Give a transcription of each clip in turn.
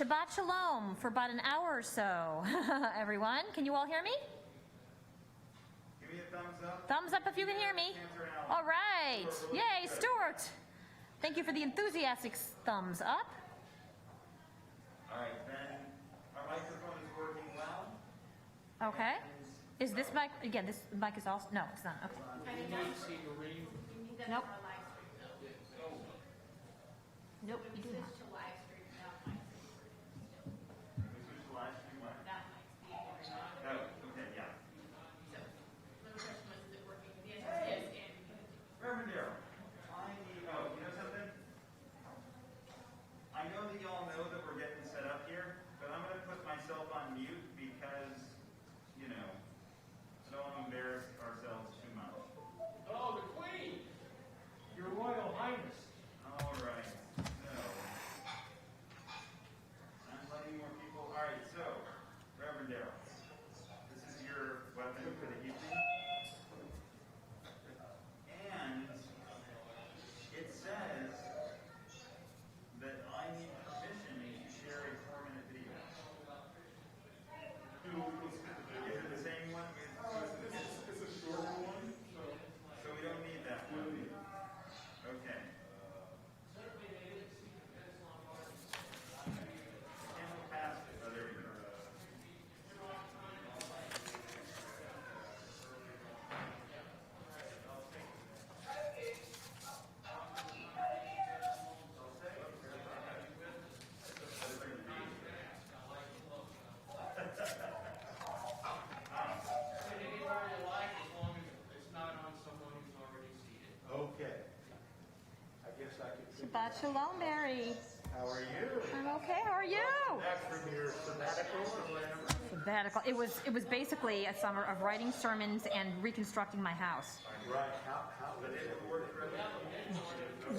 Shabbat Shalom for about an hour or so, everyone. Can you all hear me? Give me a thumbs up. Thumbs up if you can hear me. All right. Yay, Stuart. Thank you for the enthusiastic thumbs up. All right, then our microphone is working well. Okay. Is this mic, again, this mic is also, no, it's not. Okay. Nope. Nope, you do not. Reverend Daryl, you know something? I know that y'all know that we're getting set up here, but I'm going to put myself on mute because, you know, I don't want to embarrass ourselves too much. Oh, the Queen! Your Royal Highness. All right, so I'm letting more people. All right, so Reverend Daryl, this is your weapon for the evening. And it says that I need permission to share a 4-minute video. Is it the same one? It's a shorter one. So we don't need that one. Okay. Camel passed it. Oh, there we go. Okay. I guess I could. Shabbat Shalom, Mary. How are you? I'm okay. How are you? Back from your sabbatical or whatever? Sabbatical. It was basically a summer of writing sermons and reconstructing my house. Right. How did it work?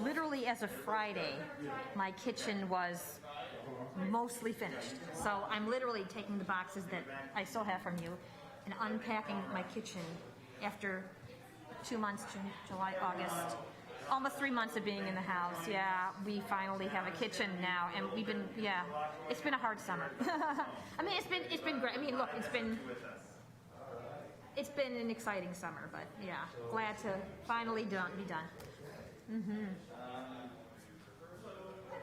Literally as of Friday, my kitchen was mostly finished. So I'm literally taking the boxes that I still have from you and unpacking my kitchen after 2 months, June, July, August, almost 3 months of being in the house. Yeah, we finally have a kitchen now, and we've been, yeah, it's been a hard summer. I mean, it's been great. I mean, look, it's been an exciting summer, but yeah, glad to finally be done. Mm-hmm.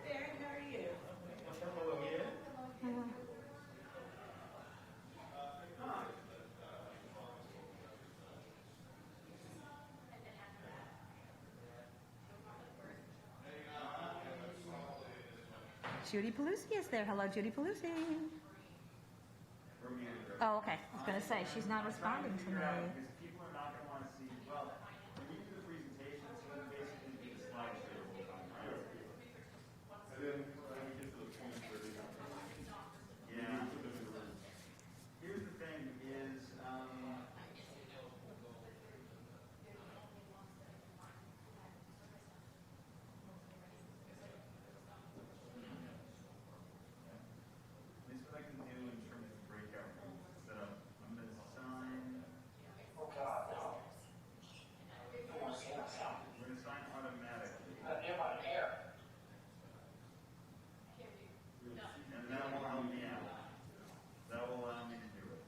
Darren, how are you? Judy Pelusi is there. Hello, Judy Pelusi. Oh, okay. I was going to say, she's not responding to me. Because people are not going to want to see, well, when you do the presentation, so you basically do the slideshow the whole time, right? And then we get to the point where they got Yeah. Here's the thing is, at least what I can do in terms of breakout rooms is set up. I'm going to assign. We're going to assign automatically. And that will help me out. That will allow me to do it.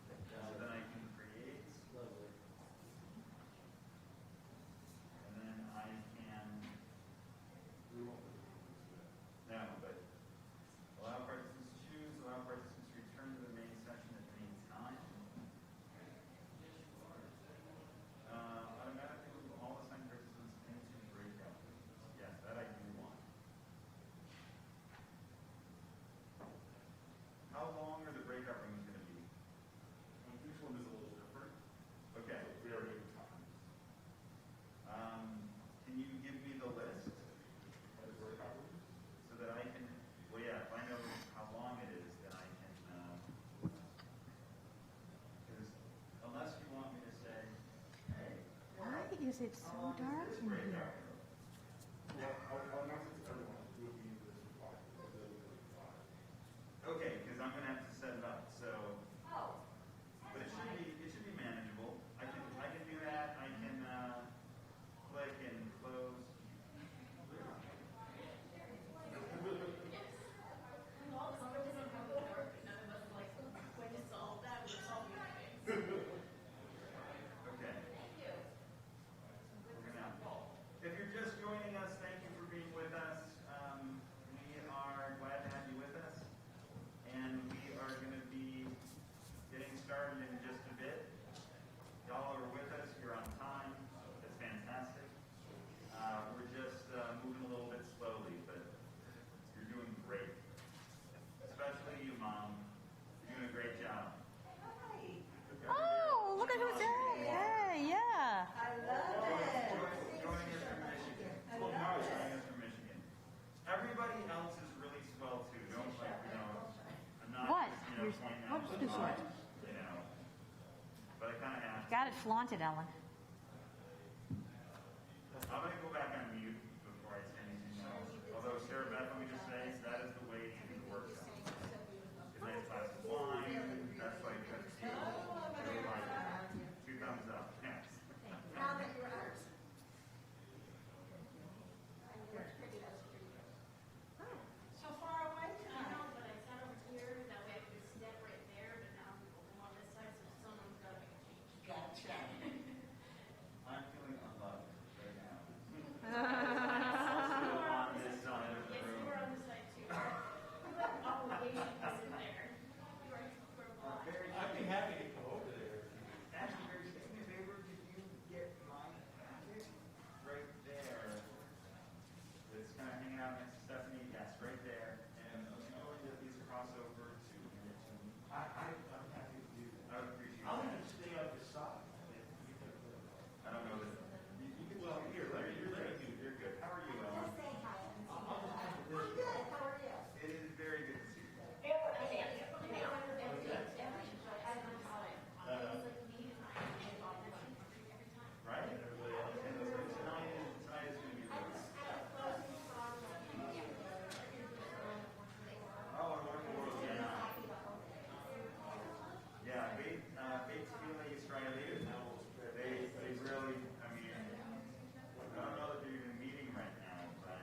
So then I can create. And then I can. No, but allow participants to choose, allow participants to return to the main session at any time. Automatically move all assigned participants into breakout rooms. Yes, that I do want. How long are the breakout rooms going to be? Each one is a little different. Okay. We already have time. Can you give me the list so that I can? Well, yeah. If I know how long it is, then I can. Because unless you want me to say, hey. Why is it so dark in here? Well, I'll announce it to everyone. We'll be in this five. Okay, because I'm going to have to set it up. So. But it should be manageable. I can do that. I can click and close. Here's, point oh, now, it's too short. you know, but I kind of have to. Got it flaunted, Ellen. I'm going to go back on mute before I say anything else. Although, Sarah Beth, let me just say, that is the way to do the workshop. Is a nice glass of wine, that's like a two. Two thumbs up, yes. Now that you're out. So far away? I know, but I sat over here, that way I could step right there, but now I'm on this side, so someone's got to make a change. Gotcha. I'm feeling unloved right now. Also on this side of the Yes, you room. were on this side too. You have an obligation to sit there. You are super blind. I'd be happy to go over there. Actually, Mary, do me a favor, could you get my packet right there? It's kind of hanging out next to Stephanie, yes, right there. And you know, at least cross over to Hamilton. I'm happy to do that. I would appreciate I'll that. even stay on the side. I don't know that. You can, well, here, Larry, you're good. How are you, Ellen? Just say hi. I'll just have I'm good. How are you? It is very good to see you. Right? Everybody else. Tonight is going to be really good. Oh, I wonder what we're getting on. Yeah, Beit Tefillah Yisraelim. They really, I mean, I don't know that they're even meeting right now, but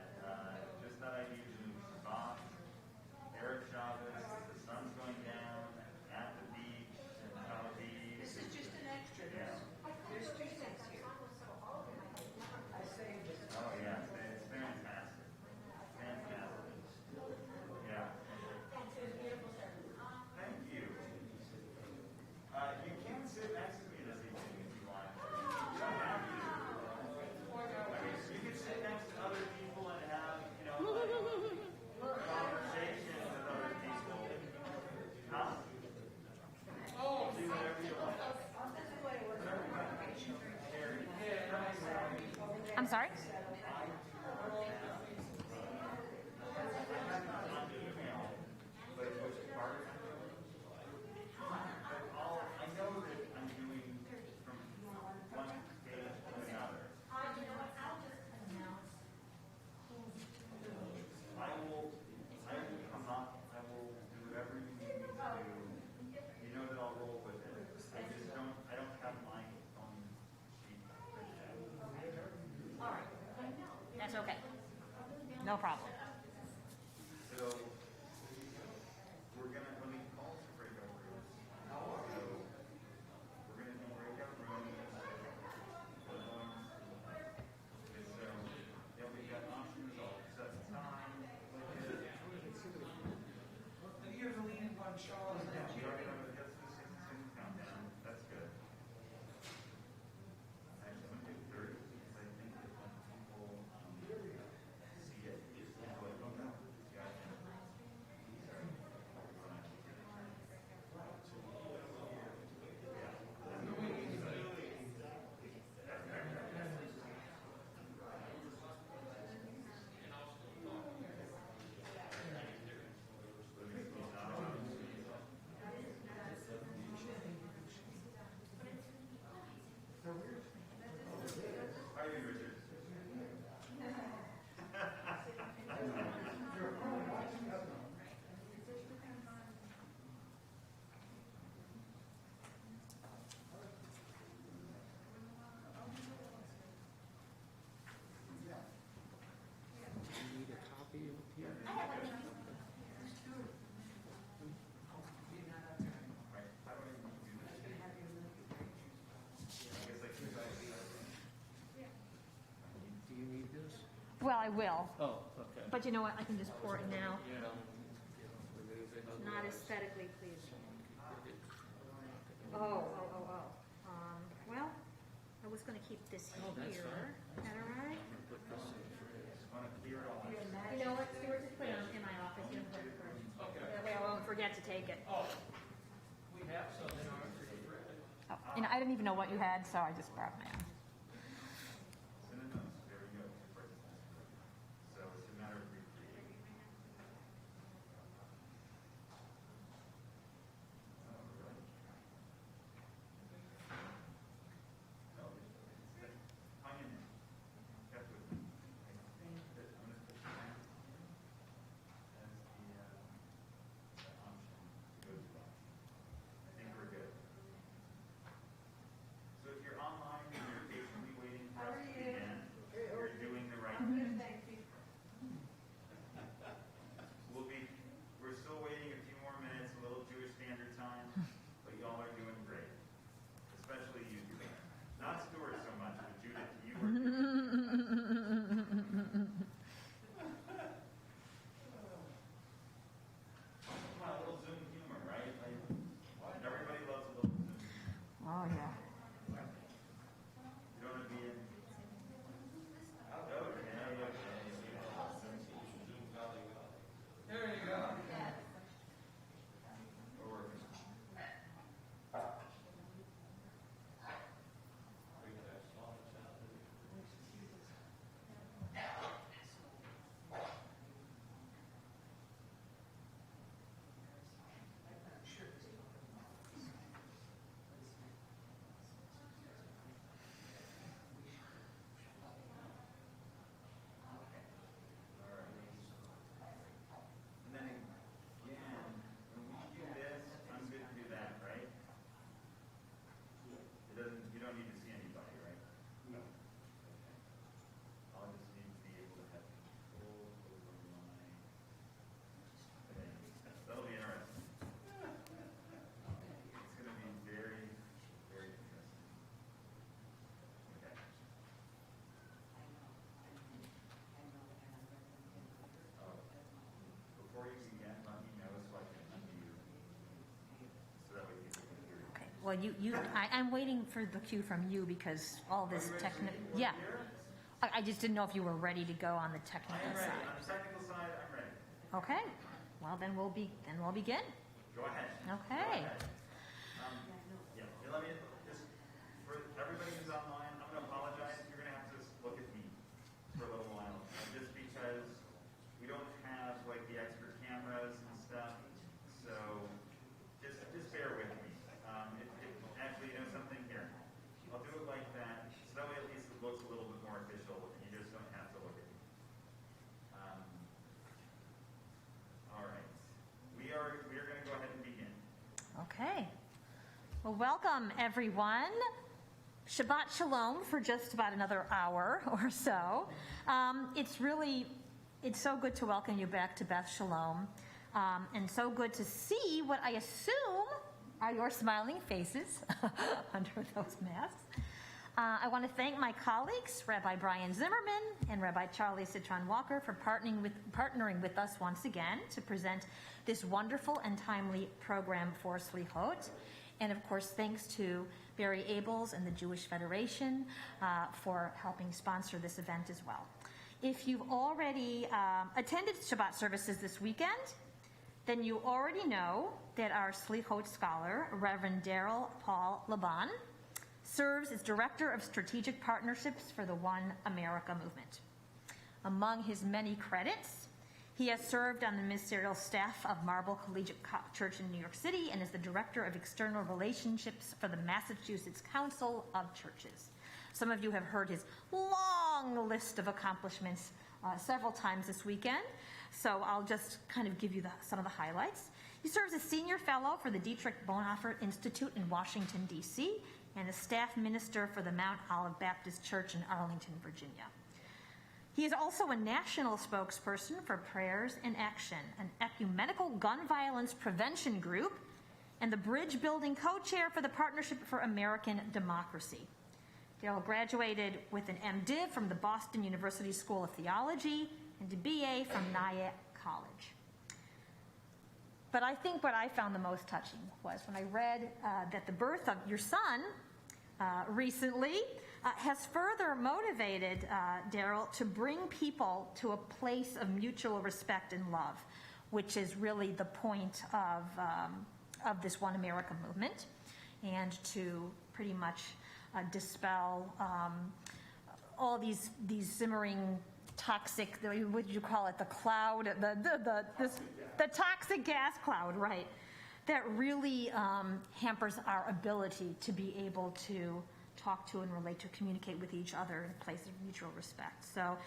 just that idea of Shabbat, Erev Shabbos, the sun's going down at the beach in Tel Aviv. This is just an extra. Yeah. There's two things here. I saved it. Oh, yeah, it's fantastic. Fantastic. Yeah. Thank you. You can sit next to me this evening if you want. You don't have to. I mean, you can sit next to other people and have, you know, like, conversation with other people. Huh? Oh, Do whatever you want. I'm sorry? I know that I'm doing from one stage to another. I will come up, I will do whatever you need me to do. You know that I'll roll with it. I don't have my own sheet right now. That's okay. No problem. So, we're gonna, let me call it breakout rooms. So, we're gonna do breakout rooms. Okay, so, yeah, we've got options, I'll set the time. You're the leading one, Charles. We already have, that's the 6-second countdown, that's good. Actually, I'm gonna do 30, because I think that when people, see it, it's like, oh no, yeah. How are you, Richard? You need a copy of here? Right, how do I do this? I guess I can try to. Do you need this? Well, I will. Oh, okay. But you know what? I can just pour it now. Yeah. Remove it. Not aesthetically pleasing. Oh. Well, I was going to keep this that's here. fine. Is that all right? Put this in the fridge. Want to clear it all? You know what, Stuart, just put it in my office. You can put it first. That way I won't forget to take it. Oh, we have some in our refrigerator. Oh, and I didn't even know what you had, so I just grabbed my own. Synonyms, there we go. So it's a matter of recreating. Well, I'm waiting for the cue from you because all this technical, yeah. I just didn't know if you were ready to go on the technical I am ready. side. On the technical side, I'm ready. Okay, well then we'll begin. Go ahead. Okay. Yeah, let me just, for everybody who's online, I'm going to apologize. You're going to have to just look at me for a little while. Just because we don't have like the extra cameras and stuff. So just bear with me. Actually, you know something here? I'll do it like that. So that way at least it looks a little bit more official and you just don't have to look at me. All right. We are going to go ahead and begin. Okay. Well, welcome everyone. Shabbat Shalom for just about another hour or so. It's so good to welcome you back to Beth Shalom, and so good to see what I assume are your smiling faces under those masks. I want to thank my colleagues, Rabbi Brian Zimmerman and Rabbi Charlie Citron Walker, for partnering with us once again to present this wonderful and timely program for Salihot. And of course, thanks to Briairhaven and the Jewish Federation for helping sponsor this event as well. If you've already attended Shabbat services this weekend, then you already know that our Selichot scholar, Reverend Daryl Paul Lobban, serves as Director of Strategic Partnerships for the One America movement. Among his many credits, he has served on the ministerial staff of Marble Collegiate Church in New York City and is the Director of External Relationships for the Massachusetts Council of Churches. Some of you have heard his long list of accomplishments several times this weekend, so I'll just kind of give you some of the highlights. He serves as Senior Fellow for the Dietrich Bonhoeffer Institute in Washington, D.C., and a staff minister for the Mount Olive Baptist Church in Arlington, Virginia. He is also a national spokesperson for Prayers in Action, an ecumenical gun violence prevention group, and the bridge building co-chair for the Partnership for American Democracy. Daryl graduated with an MDiv from the Boston University School of Theology and a BA from Nyack College. But I think what I found the most touching was when I read that the birth of your son recently has further motivated Daryl to bring people to a place of mutual respect and love, which is really the point of this One America movement, and to pretty much dispel all these simmering toxic, what would you call it, the cloud, the toxic gas cloud, right, that really hampers our ability to be able to talk to and relate to, communicate with each other in a place of mutual respect. So,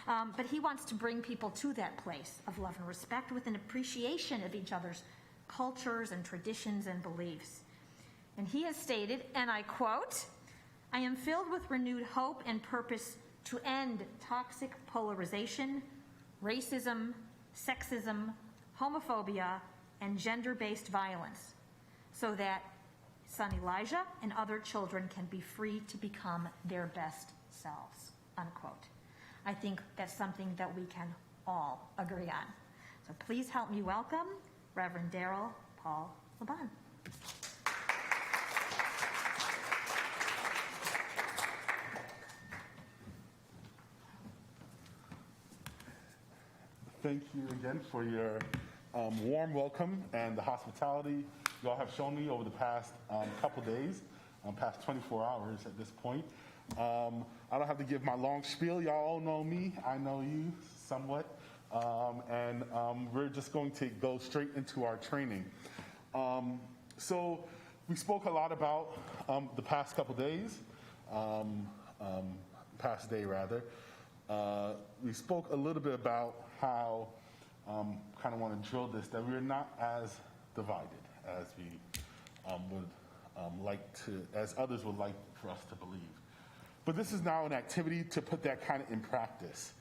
but he wants to bring people to that place of love and respect with an appreciation of each other's cultures and traditions and beliefs. And he has stated, and I quote, "I am filled with renewed hope and purpose to end toxic polarization, racism, sexism, homophobia, and gender-based violence, so that son Elijah and other children can be free to become their best selves," unquote. I think that's something that we can all agree on. So please help me welcome Reverend Daryl Paul Lobban. Thank you again for your warm welcome and the hospitality you all have shown me over the past couple days, past 24 hours at this point. I don't have to give my long spiel. Y'all all know me. I know you somewhat. And we're just going to go straight into our training. So we spoke a lot about the past couple days, past day rather. We spoke a little bit about how, kind of want to drill this, that we're not as divided as we would like to, as others would like for us to believe. But this is now an activity to put that kind of in practice.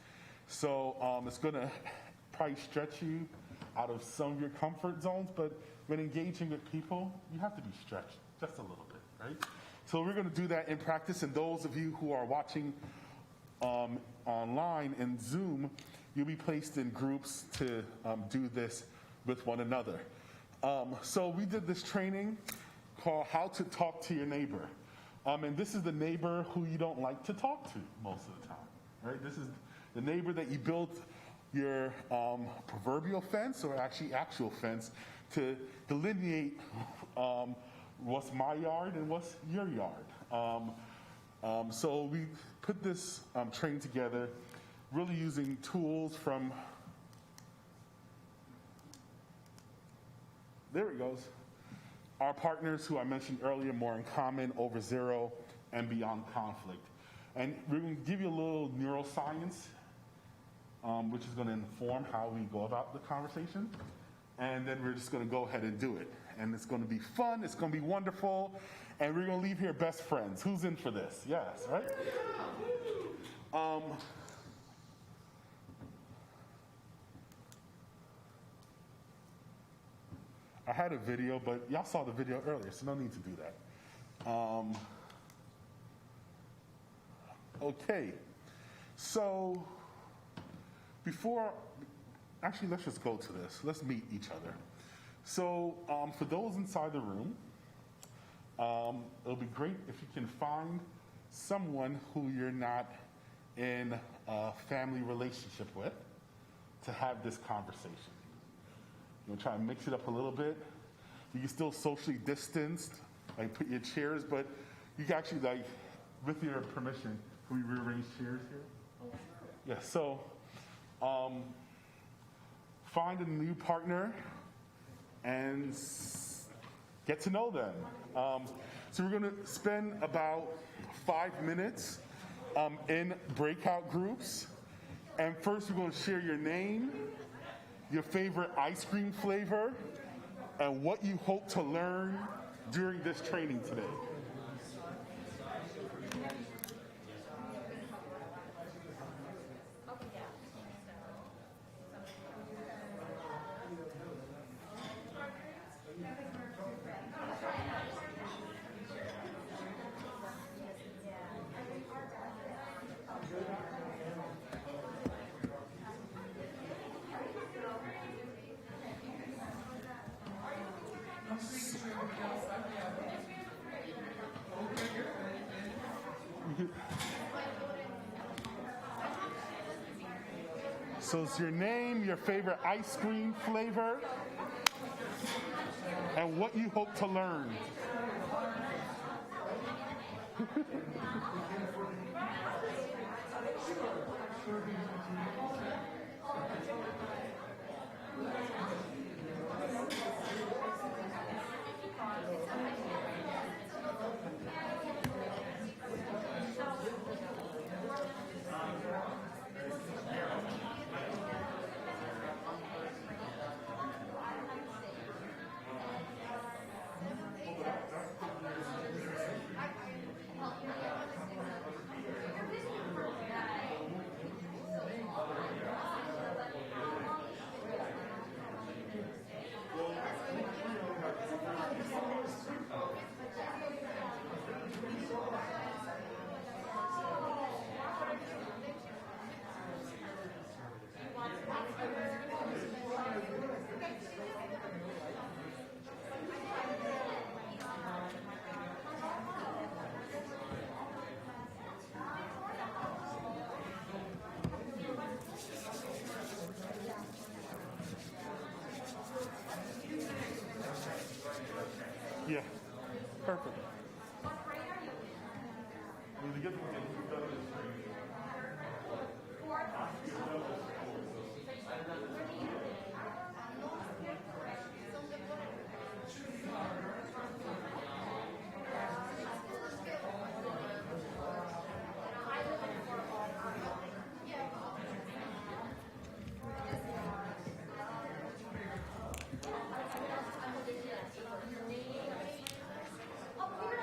So it's going to probably stretch you out of some of your comfort zones, but when engaging with people, you have to be stretched just a little bit, right? So we're going to do that in practice, and those of you who are watching online in Zoom, you'll be placed in groups to do this with one another. So we did this training called How to Talk to Your Neighbor. And this is the neighbor who you don't like to talk to most of the time, right? This is the neighbor that you built your proverbial fence, or actually actual fence, to delineate what's my yard and what's your yard. So we put this training together, really using tools from, there it goes, our partners who I mentioned earlier, More in Common, Over Zero, and Beyond Conflict. And we're going to give you a little neuroscience, which is going to inform how we go about the conversation. And then we're just going to go ahead and do it. And it's going to be fun, it's going to be wonderful, and we're going to leave here best friends. Who's in for this? Yes, right? I had a video, but y'all saw the video earlier, so no need to do that. Okay, so actually let's just go to this. Let's meet each other. So for those inside the room, it'll be great if you can find someone who you're not in a family relationship with to have this conversation. You'll try and mix it up a little bit. You can still socially distanced, like put your chairs, but you can actually, like, with your permission, can we rearrange chairs here? Yeah, so find a new partner and get to know them. So we're going to spend about 5 minutes in breakout groups. And first we're going to share your name, your favorite ice cream flavor, and what you hope to learn during this training today. So it's your name, your favorite ice cream flavor, and what you hope to learn. Yeah, perfect. Up here.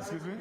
Excuse me?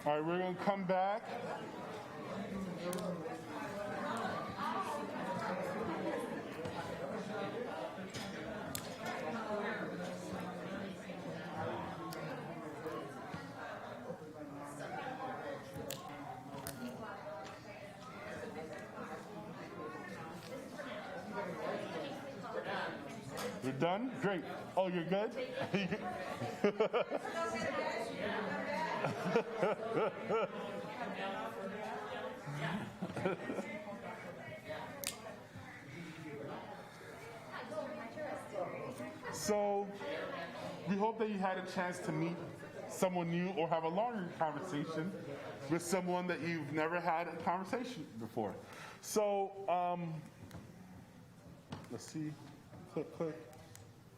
All right, we're going to come back. You're done? Great. Oh, you're good? So, we hope that you had a chance to meet someone new or have a longer conversation with someone that you've never had a conversation before. So, let's see. Click, click.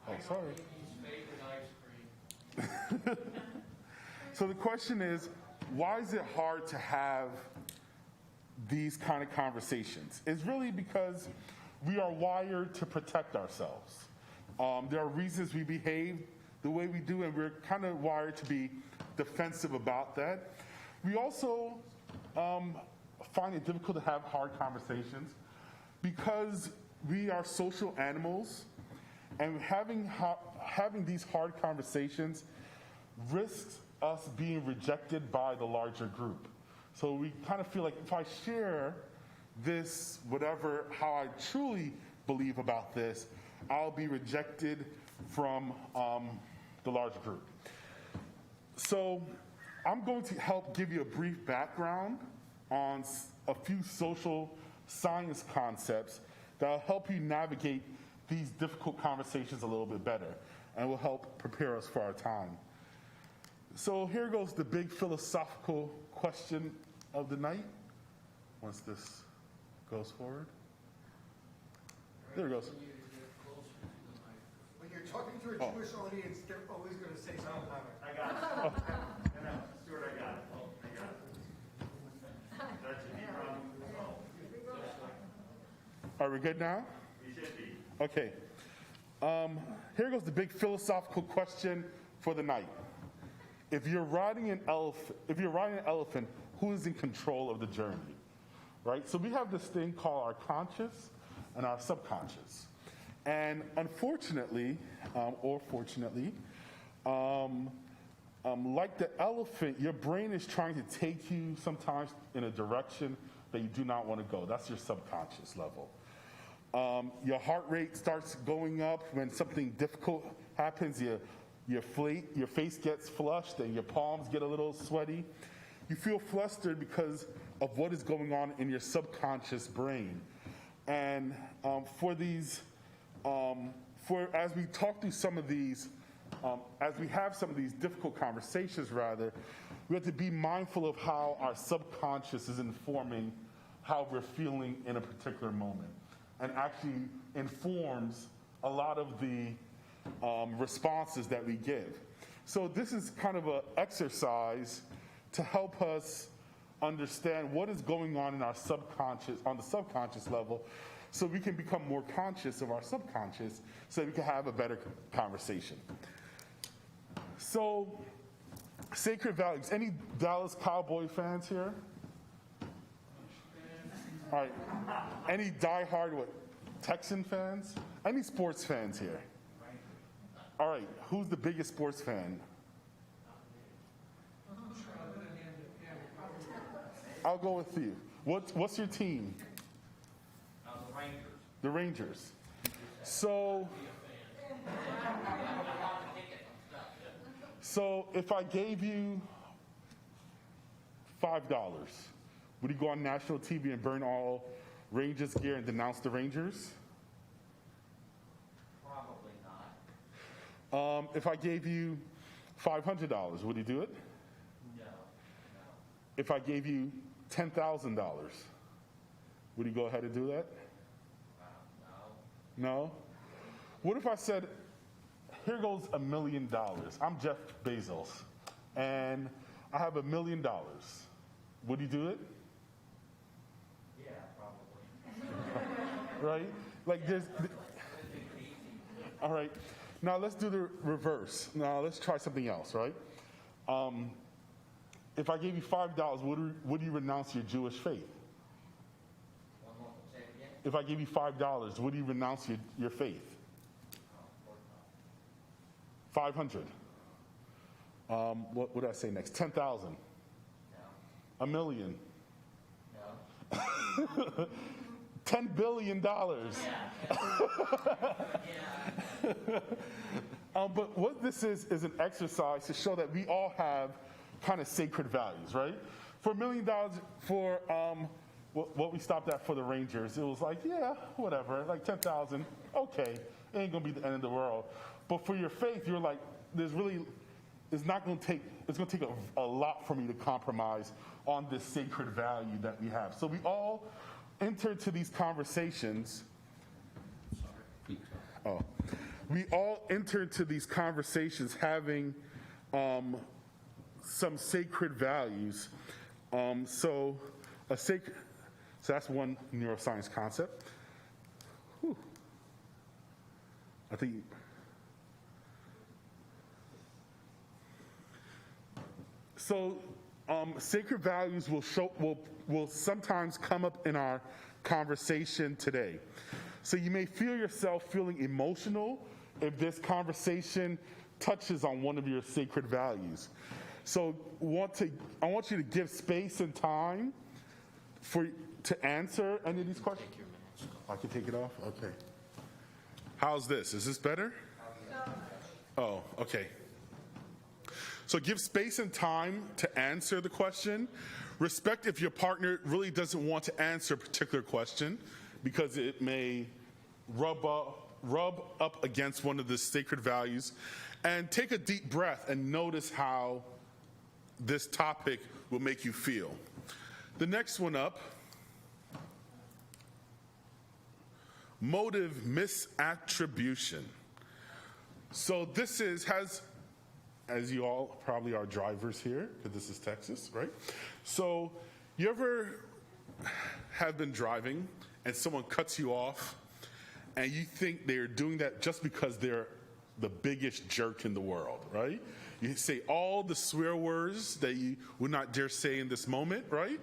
Oh, sorry. So the question is, why is it hard to have these kind of conversations? It's really because we are wired to protect ourselves. There are reasons we behave the way we do, and we're kind of wired to be defensive about that. We also find it difficult to have hard conversations because we are social animals, and having these hard conversations risks us being rejected by the larger group. So we kind of feel like if I share this, whatever, how I truly believe about this, I'll be rejected from the larger group. So I'm going to help give you a brief background on a few social science concepts that will help you navigate these difficult conversations a little bit better and will help prepare us for our time. So here goes the big philosophical question of the night. Once this goes forward. There it goes. When you're talking to a Jewish audience, they're always going to say something about it. I got it. No, Stuart, I got it. That should be Are we good now? We should be. Okay. Here goes the big philosophical question for the night. If you're riding an elephant, who is in control of the journey? Right? So we have this thing called our conscious and our subconscious. And unfortunately, or fortunately, like the elephant, your brain is trying to take you sometimes in a direction that you do not want to go. That's your subconscious level. Your heart rate starts going up when something difficult happens. Your face gets flushed and your palms get a little sweaty. You feel flustered because of what is going on in your subconscious brain. And for these as we talk through some of these, as we have some of these difficult conversations, rather, we have to be mindful of how our subconscious is informing how we're feeling in a particular moment, and actually informs a lot of the responses that we give. So this is kind of an exercise to help us understand what is going on in our subconscious, on the subconscious level, so we can become more conscious of our subconscious, so we can have a better conversation. So, sacred values. Any Dallas Cowboy fans here? All right. Any diehard Texan fans? Any sports fans here? All right. Who's the biggest sports fan? I'll go with you. What's your team? The Rangers. The Rangers. So if I gave you $5, would you go on national TV and burn all Rangers gear and denounce the Rangers? Probably not. If I gave you $500, would you do it? No. If I gave you $10,000, would you go ahead and do that? No. No? What if I said, here goes $1 million. I'm Jeff Bezos, and I have $1 million. Would you do it? Yeah, probably. Right? Like there's, all right. Now let's do the reverse. Now let's try something else, right? If I gave you $5, would you renounce your Jewish faith? One more, say it again. If I gave you $5, would you renounce your faith? No, of course not. 500. What did I say next? 10,000. No. $1 million. No. $10 billion. But what this is an exercise to show that we all have kind of sacred values, right? For $1 million, for what we stopped at for the Rangers, it was like, yeah, whatever, like 10,000, okay, it ain't gonna be the end of the world. But for your faith, you're like, it's gonna take a lot for me to compromise on this sacred value that we have. So we all enter into these conversations. We all enter into these conversations having some sacred values. So that's one neuroscience concept. Whew. I think. So sacred values will sometimes come up in our conversation today. So you may feel yourself feeling emotional if this conversation touches on one of your sacred values. So I want you to give space and time to answer any of these questions. I can take it off? Okay. How's this? Is this better? Oh, okay. So give space and time to answer the question. Respect if your partner really doesn't want to answer a particular question because it may rub up against one of the sacred values. And take a deep breath and notice how this topic will make you feel. The next one up, motive misattribution. So this has, as you all probably are drivers here, because this is Texas, right? So you ever have been driving and someone cuts you off and you think they're doing that just because they're the biggest jerk in the world, right? You say all the swear words that you would not dare say in this moment, right?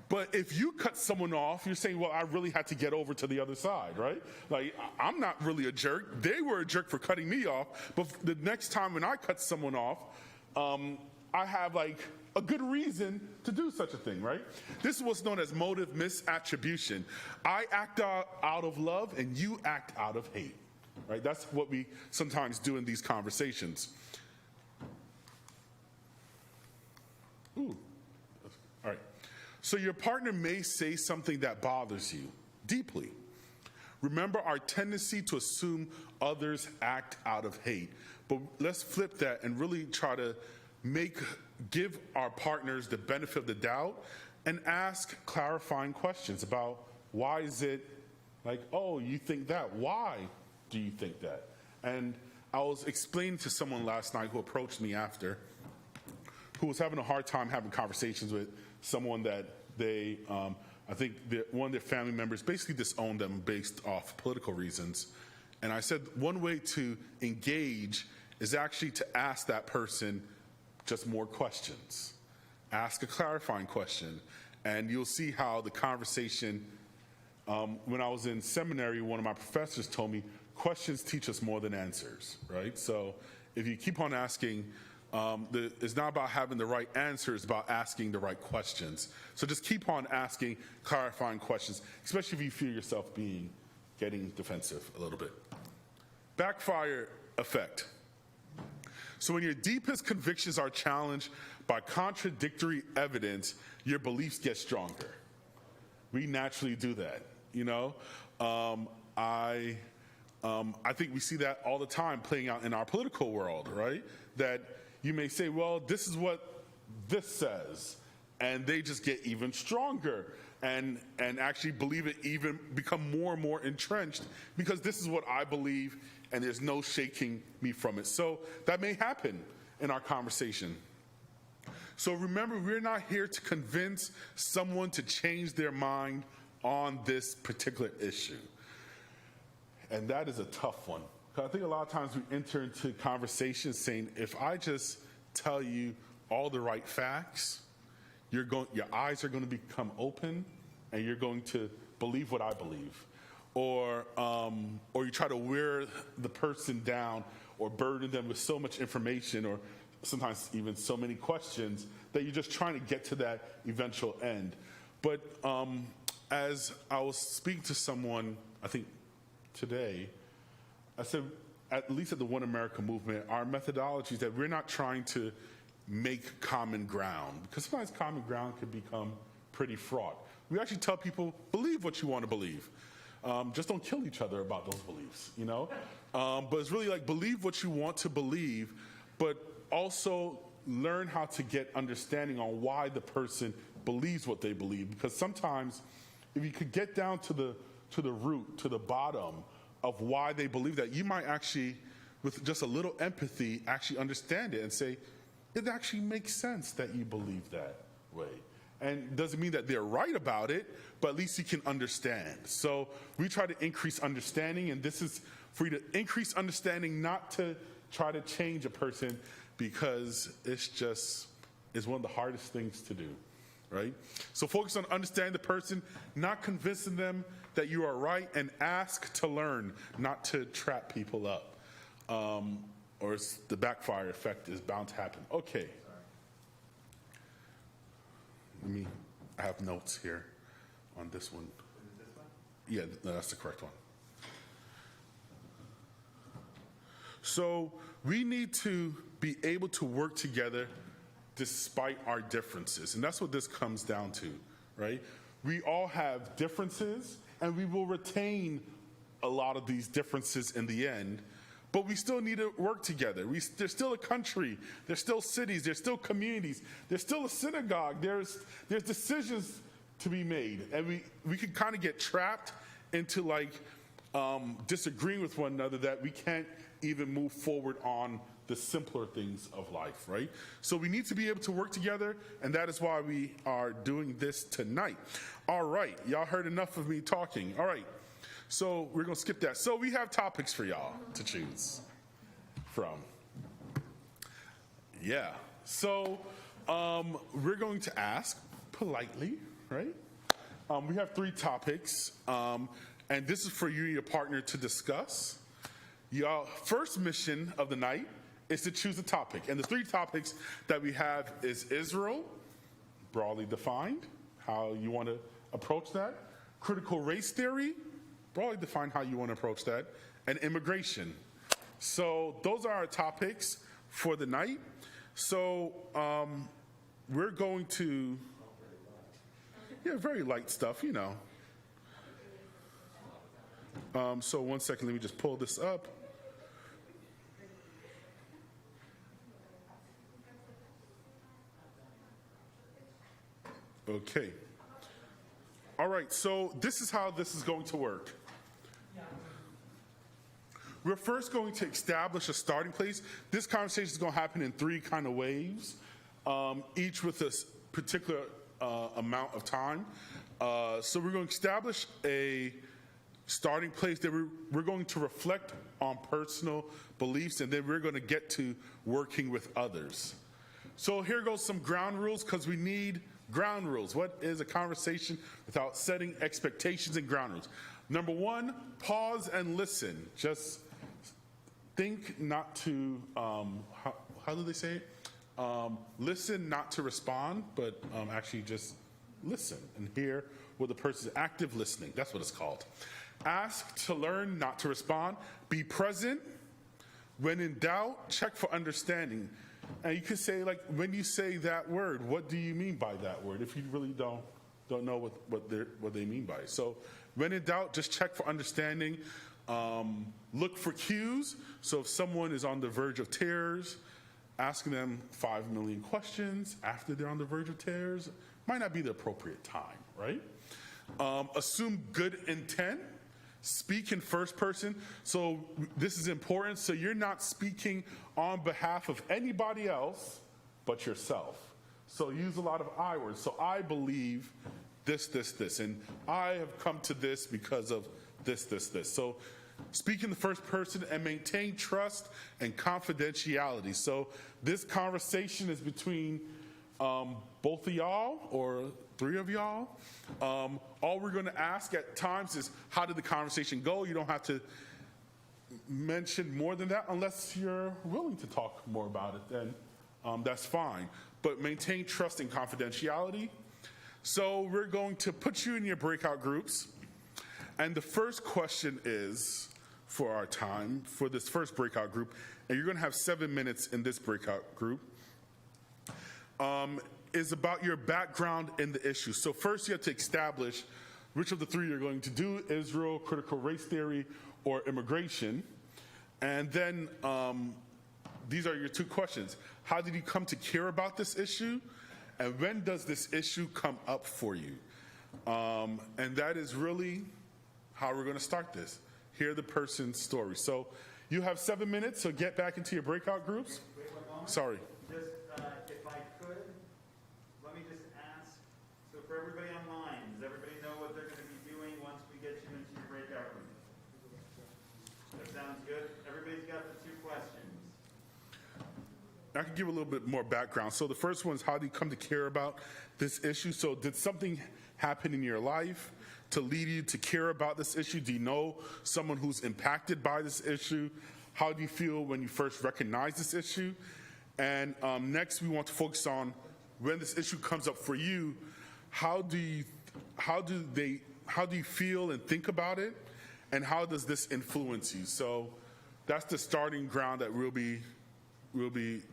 But if you cut someone off, you're saying, well, I really had to get over to the other side, right? Like, I'm not really a jerk. They were a jerk for cutting me off. But the next time when I cut someone off, I have like a good reason to do such a thing, right? This is what's known as motive misattribution. I act out of love and you act out of hate, right? That's what we sometimes do in these conversations. Ooh, all right. So your partner may say something that bothers you deeply. Remember our tendency to assume others act out of hate. But let's flip that and really try to give our partners the benefit of the doubt and ask clarifying questions about why is it like, oh, you think that? Why do you think that? And I was explaining to someone last night who approached me after, who was having a hard time having conversations with someone that they, I think one of their family members basically disowned them based off political reasons. And I said one way to engage is actually to ask that person just more questions. Ask a clarifying question. And you'll see how the conversation, when I was in seminary, one of my professors told me, questions teach us more than answers, right? So if you keep on asking, it's not about having the right answer, it's about asking the right questions. So just keep on asking clarifying questions, especially if you feel yourself getting defensive a little bit. Backfire effect. So when your deepest convictions are challenged by contradictory evidence, your beliefs get stronger. We naturally do that, you know? I think we see that all the time playing out in our political world, right? That you may say, well, this is what this says, and they just get even stronger and actually believe it, even become more and more entrenched because this is what I believe and there's no shaking me from it. So that may happen in our conversation. So remember, we're not here to convince someone to change their mind on this particular issue. And that is a tough one. I think a lot of times we enter into conversations saying, if I just tell you all the right facts, your eyes are going to become open and you're going to believe what I believe. Or you try to wear the person down or burden them with so much information or sometimes even so many questions that you're just trying to get to that eventual end. But as I was speaking to someone, I think today, I said, at least at the One America movement, our methodology is that we're not trying to make common ground, because sometimes common ground can become pretty fraught. We actually tell people, believe what you want to believe. Just don't kill each other about those beliefs, you know? But it's really like, believe what you want to believe, but also learn how to get understanding on why the person believes what they believe. Because sometimes, if you could get down to the root, to the bottom of why they believe that, you might actually, with just a little empathy, actually understand it and say, it actually makes sense that you believe that way. And it doesn't mean that they're right about it, but at least you can understand. So we try to increase understanding, and this is for you to increase understanding, not to try to change a person, because it's one of the hardest things to do, right? So focus on understanding the person, not convincing them that you are right, and ask to learn, not to trap people up. Or the backfire effect is bound to happen. Okay. I have notes here on this one. Is it this one? Yeah, no, that's the correct one. So we need to be able to work together despite our differences. And that's what this comes down to, right? We all have differences, and we will retain a lot of these differences in the end. But we still need to work together. There's still a country. There's still cities. There's still communities. There's still a synagogue. There's decisions to be made. And we can kind of get trapped into disagreeing with one another, that we can't even move forward on the simpler things of life, right? So we need to be able to work together, and that is why we are doing this tonight. All right. Y'all heard enough of me talking. All right. So we're going to skip that. So we have topics for y'all to choose from. Yeah. So we're going to ask politely, right? We have 3 topics, and this is for you and your partner to discuss. Your first mission of the night is to choose a topic. And the 3 topics that we have is Israel, broadly defined, how you want to approach that. Critical race theory, broadly define how you want to approach that, and immigration. So those are our topics for the night. So we're going to, very light stuff, you know. So 1 second, let me just pull this up. Okay. All right, so this is how this is going to work. We're first going to establish a starting place. This conversation is going to happen in 3 kind of waves, each with a particular amount of time. So we're going to establish a starting place that we're going to reflect on personal beliefs, and then we're going to get to working with others. So here goes some ground rules, because we need ground rules. What is a conversation without setting expectations and ground rules? Number 1, pause and listen. Just think not to, how do they say it? Listen not to respond, but actually just listen and hear what the person is. Active listening, that's what it's called. Ask to learn, not to respond. Be present. When in doubt, check for understanding. And you could say, like, when you say that word, what do you mean by that word? If you really don't know what they mean by it. So when in doubt, just check for understanding. Look for cues. So if someone is on the verge of tears, asking them 5 million questions after they're on the verge of tears might not be the appropriate time, right? Assume good intent. Speak in first person. So this is important. So you're not speaking on behalf of anybody else but yourself. So use a lot of I words. So I believe this, and I have come to this because of this. So speak in the first person and maintain trust and confidentiality. So this conversation is between both of y'all or 3 of y'all. All we're going to ask at times is, how did the conversation go? You don't have to mention more than that unless you're willing to talk more about it, then that's fine. But maintain trust and confidentiality. So we're going to put you in your breakout groups. And the first question is, for our time, for this first breakout group, and you're going to have 7 minutes in this breakout group, is about your background in the issue. So first you have to establish which of the 3 you're going to do: Israel, critical race theory, or immigration. And then these are your 2 questions. How did you come to care about this issue? And when does this issue come up for you? And that is really how we're going to start this. Hear the person's story. So you have 7 minutes, so get back into your breakout groups. Wait 1 moment. Sorry. Just, if I could, let me just ask, so for everybody online, does everybody know what they're going to be doing once we get you into your breakout room? That sounds good? Everybody's got the 2 questions. I can give a little bit more background. So the first one is, how do you come to care about this issue? So did something happen in your life to lead you to care about this issue? Do you know someone who's impacted by this issue? How do you feel when you first recognize this issue? And next, we want to focus on when this issue comes up for you. How do you feel and think about it? And how does this influence you? So that's the starting ground that we'll be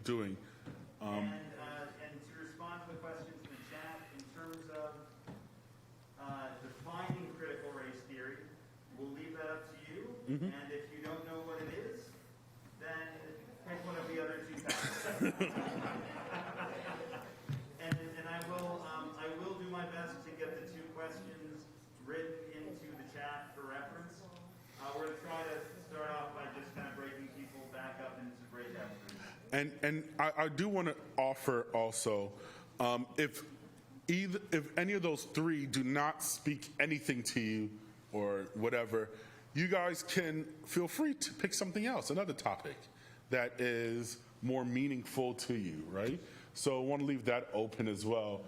doing. And to respond to the questions in the chat, in terms of defining critical race theory, we'll leave that up to you. Mm-hmm. And if you don't know what it is, then pick one of the other 2 paths. and I will do my best to get the 2 questions written into the chat for reference. We're going to try to start off by just kind of breaking people back up into breakout groups. And I do want to offer also, if any of those 3 do not speak anything to you or whatever, you guys can feel free to pick something else, another topic that is more meaningful to you, right? So I want to leave that open as well.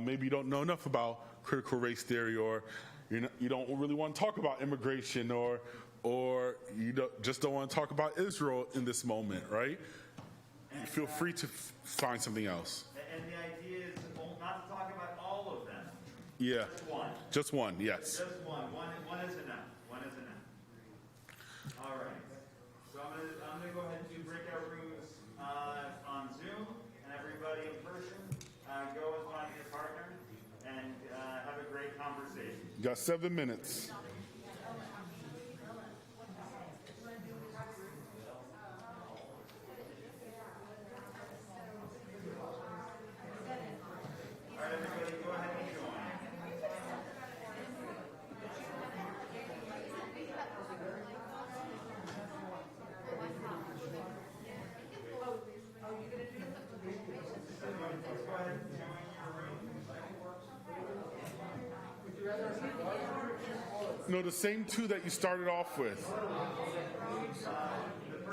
Maybe you don't know enough about critical race theory, or you don't really want to talk about immigration, or you just don't want to talk about Israel in this moment, right? Feel free to find something else. And the idea is not to talk about all of them. Yeah. Just one. Yes. Just one. One is enough. One is enough. All right. So I'm gonna go ahead and do breakout rooms on Zoom, and everybody in person, go and find your partner and have a great conversation. You got 7 minutes. No, the same two that you started off with.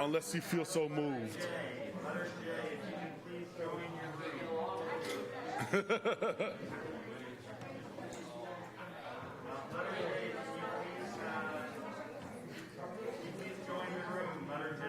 Unless you feel so moved. Letter J, if you can please join your please join the room, letter J.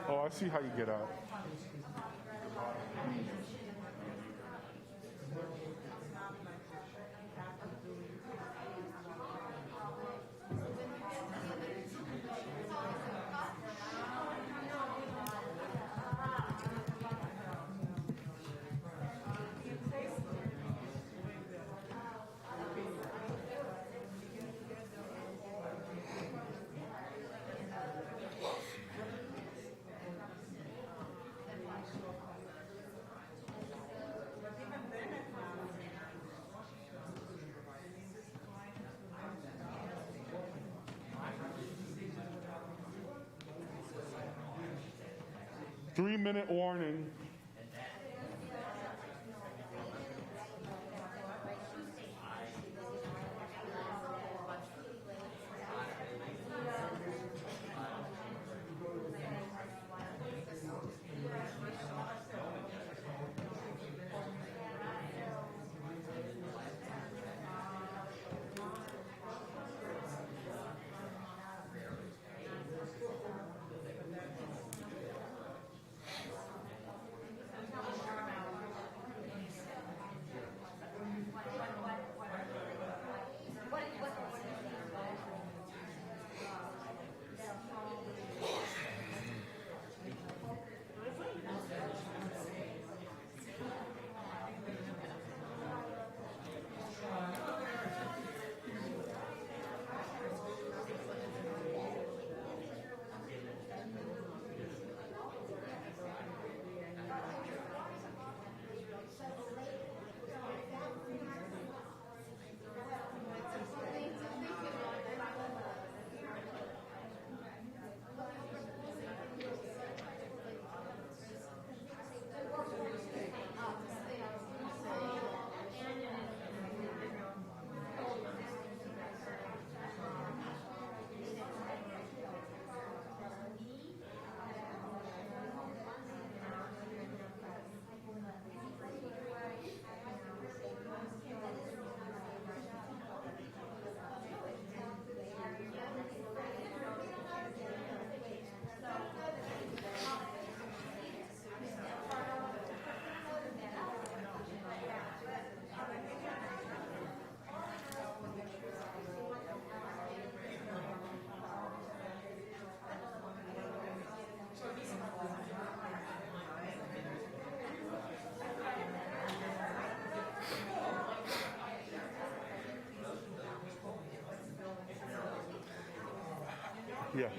Oh, I see how you get out. Three-minute warning. Yeah.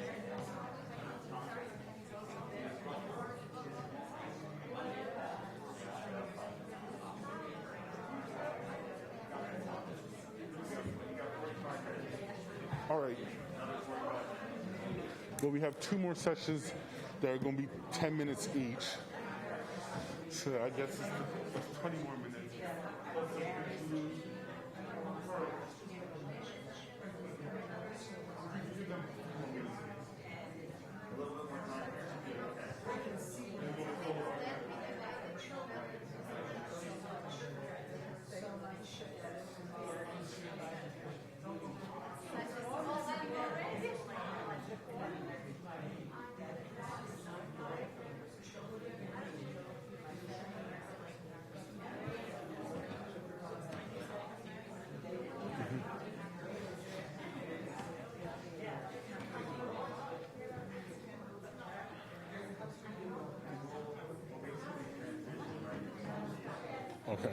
All right. Well, we have 2 more sessions that are going to be 10 minutes each. So I guess it's 20 more minutes. Okay.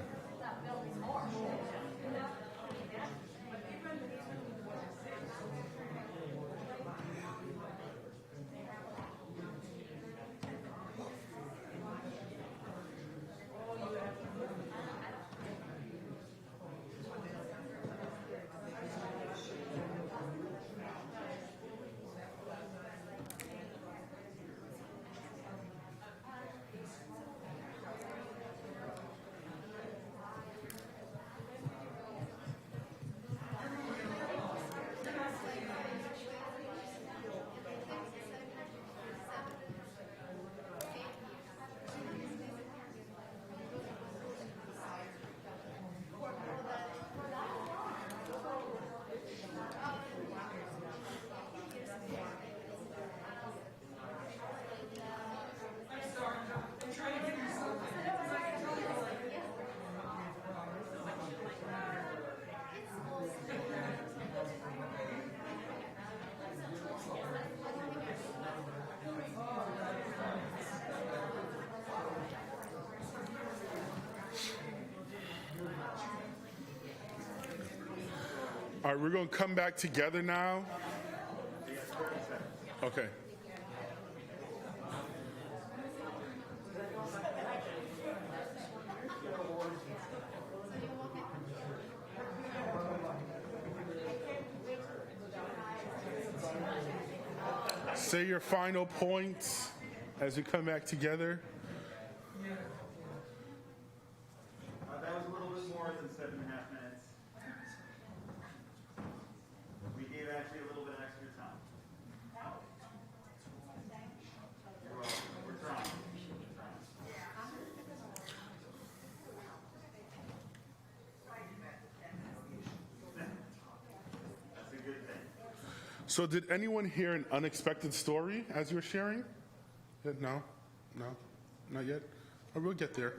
All right, we're going to come back together now. Okay. Say your final points as we come back together. That was a little bit more than 7.5 minutes. We gave actually a little bit extra time. You're welcome. We're trying. That's a good thing. So did anyone hear an unexpected story as you were sharing? No? No? Not yet? Oh, we'll get there.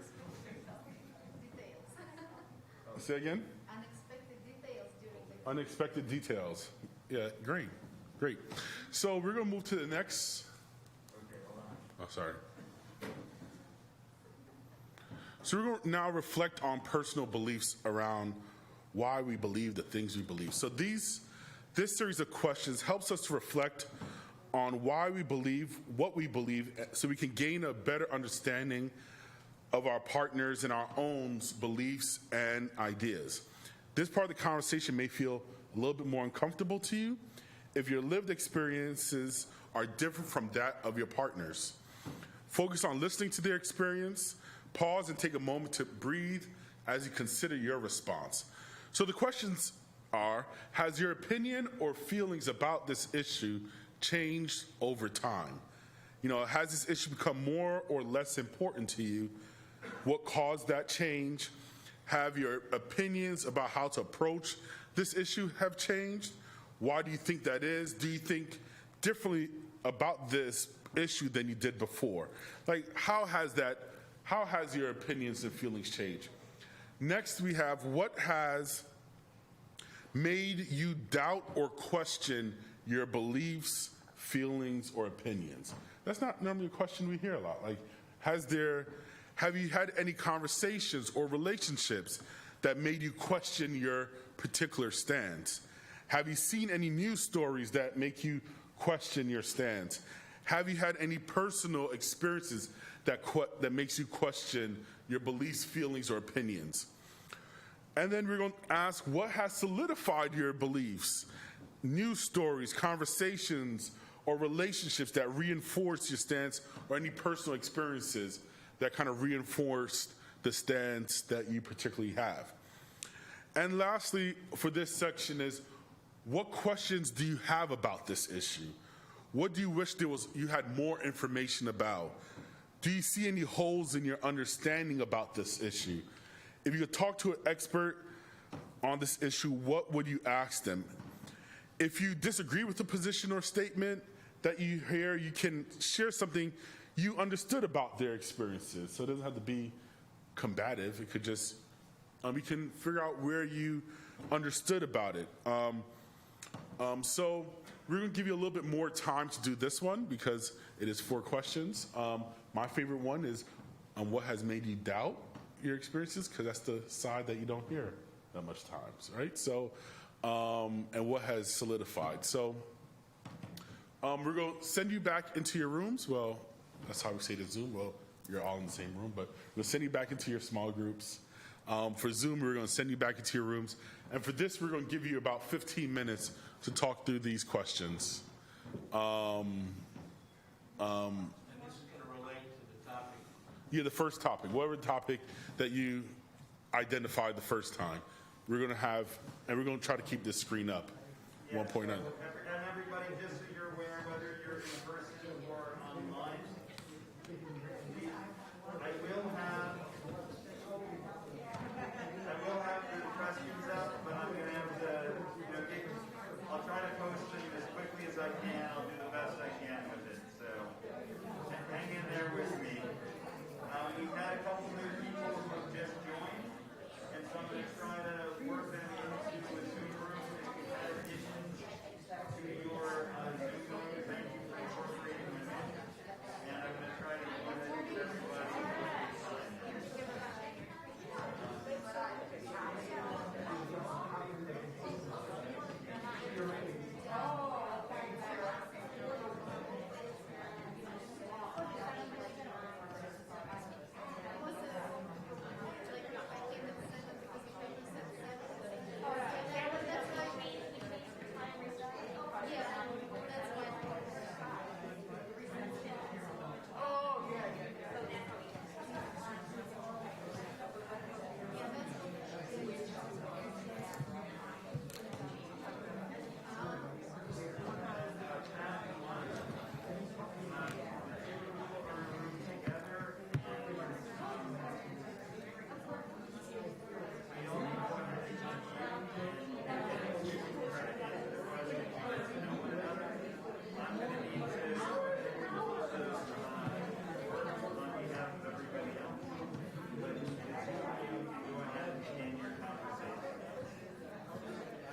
Say again? Unexpected details during the Unexpected details. Yeah, great. Great. So we're going to move to the next. Oh, sorry. So we're going to now reflect on personal beliefs around why we believe the things we believe. So this series of questions helps us to reflect on why we believe what we believe so we can gain a better understanding of our partners and our own beliefs and ideas. This part of the conversation may feel a little bit more uncomfortable to you if your lived experiences are different from that of your partners. Focus on listening to their experience, pause and take a moment to breathe as you consider your response. So the questions are, has your opinion or feelings about this issue changed over time? You know, has this issue become more or less important to you? What caused that change? Have your opinions about how to approach this issue have changed? Why do you think that is? Do you think differently about this issue than you did before? Like, how has your opinions and feelings changed? Next, we have what has made you doubt or question your beliefs, feelings, or opinions? That's not normally a question we hear a lot. Like, have you had any conversations or relationships that made you question your particular stance? Have you seen any news stories that make you question your stance? Have you had any personal experiences that makes you question your beliefs, feelings, or opinions? And then we're going to ask, what has solidified your beliefs? News stories, conversations, or relationships that reinforce your stance, or any personal experiences that kind of reinforced the stance that you particularly have. And lastly, for this section is, what questions do you have about this issue? What do you wish you had more information about? Do you see any holes in your understanding about this issue? If you could talk to an expert on this issue, what would you ask them? If you disagree with the position or statement that you hear, you can share something you understood about their experiences. So it doesn't have to be combative. It could just, we can figure out where you understood about it. So we're going to give you a little bit more time to do this one because it is 4 questions. My favorite one is what has made you doubt your experiences, because that's the side that you don't hear that much times, right? So, and what has solidified. So we're going to send you back into your rooms. Well, that's how we say it in Zoom. Well, you're all in the same room, but we'll send you back into your small groups. For Zoom, we're going to send you back into your rooms. And for this, we're going to give you about 15 minutes to talk through these questions. And this is going to relate to the topic. Yeah, the first topic, whatever topic that you identified the first time. We're going to have, and we're going to try to keep this screen up. 1.9. And everybody, just so you're aware, whether you're in person or online, I will have the questions up, but I'm going to have to, I'll try to post them as quickly as I can. I'll do the best I can with it. So hang in there with me. We've had a couple new people who have just joined, and so I'm going to try to work them into a Zoom room. If you had additions to your Zoom room, thank you for incorporating them in. And I'm going to try to go ahead and get everybody signed in.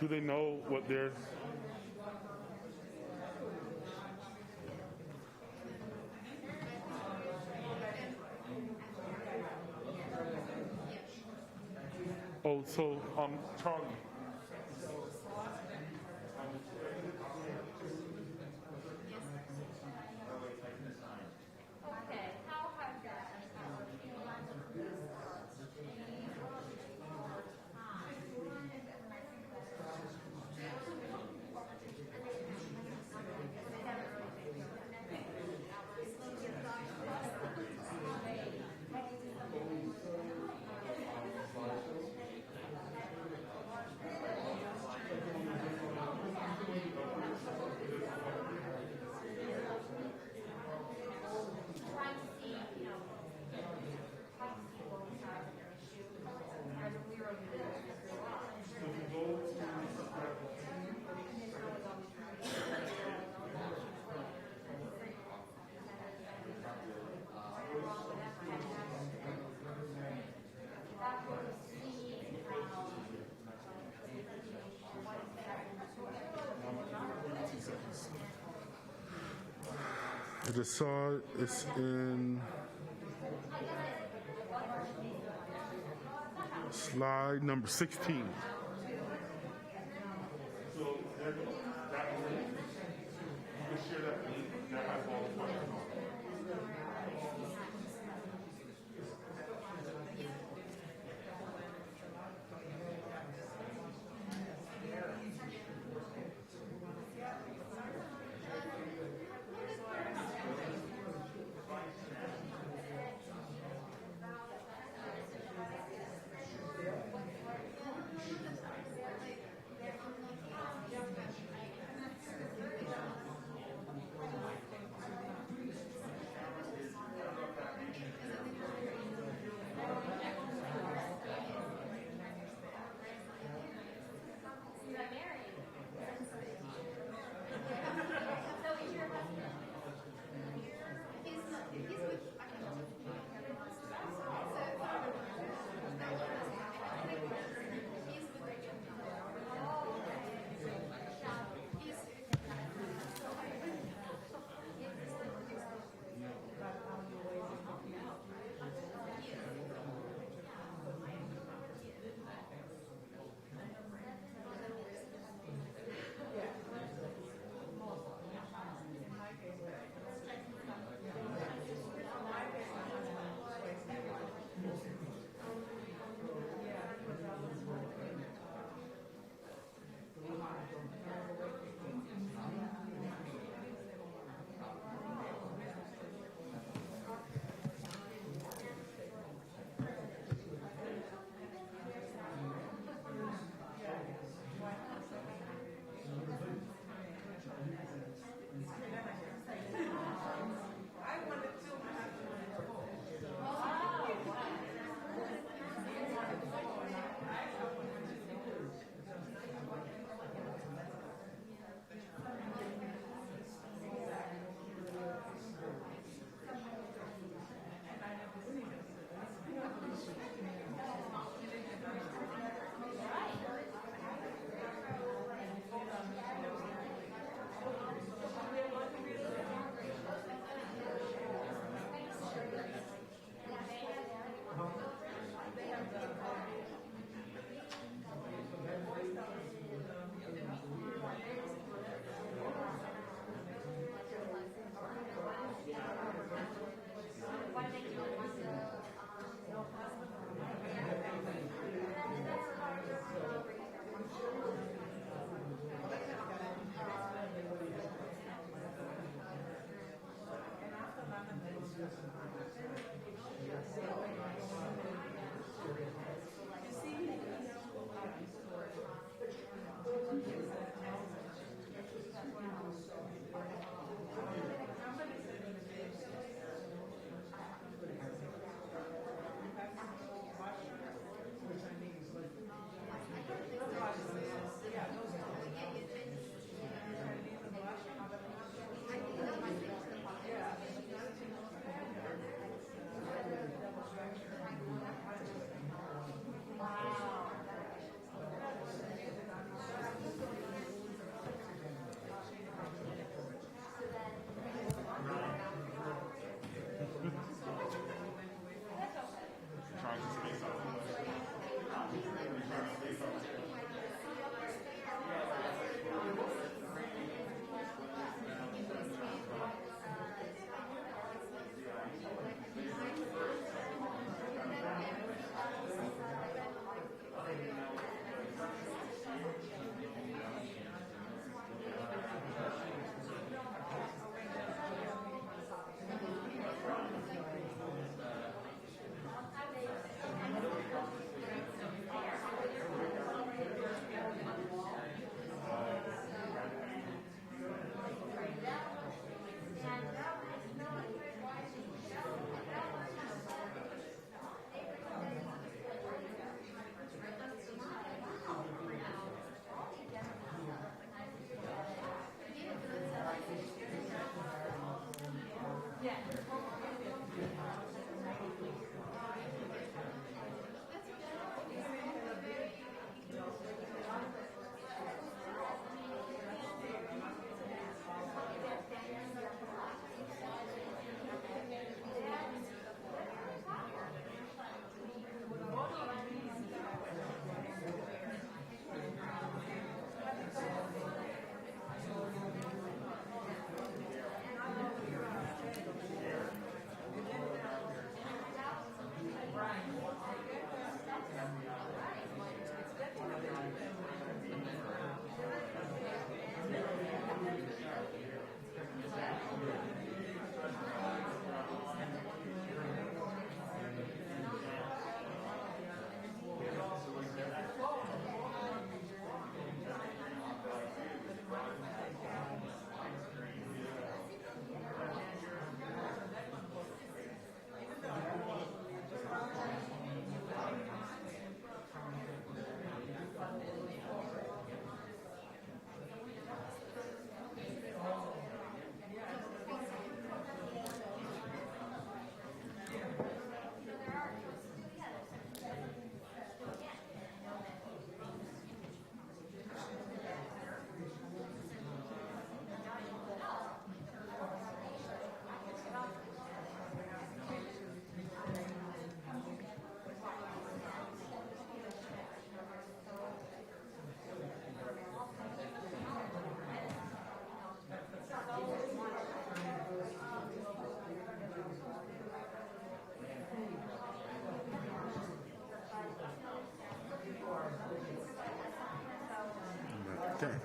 Do they know what they're... Oh, so, Charlie. Okay, how hard I just saw it's in slide number 16. So that one, you can Okay.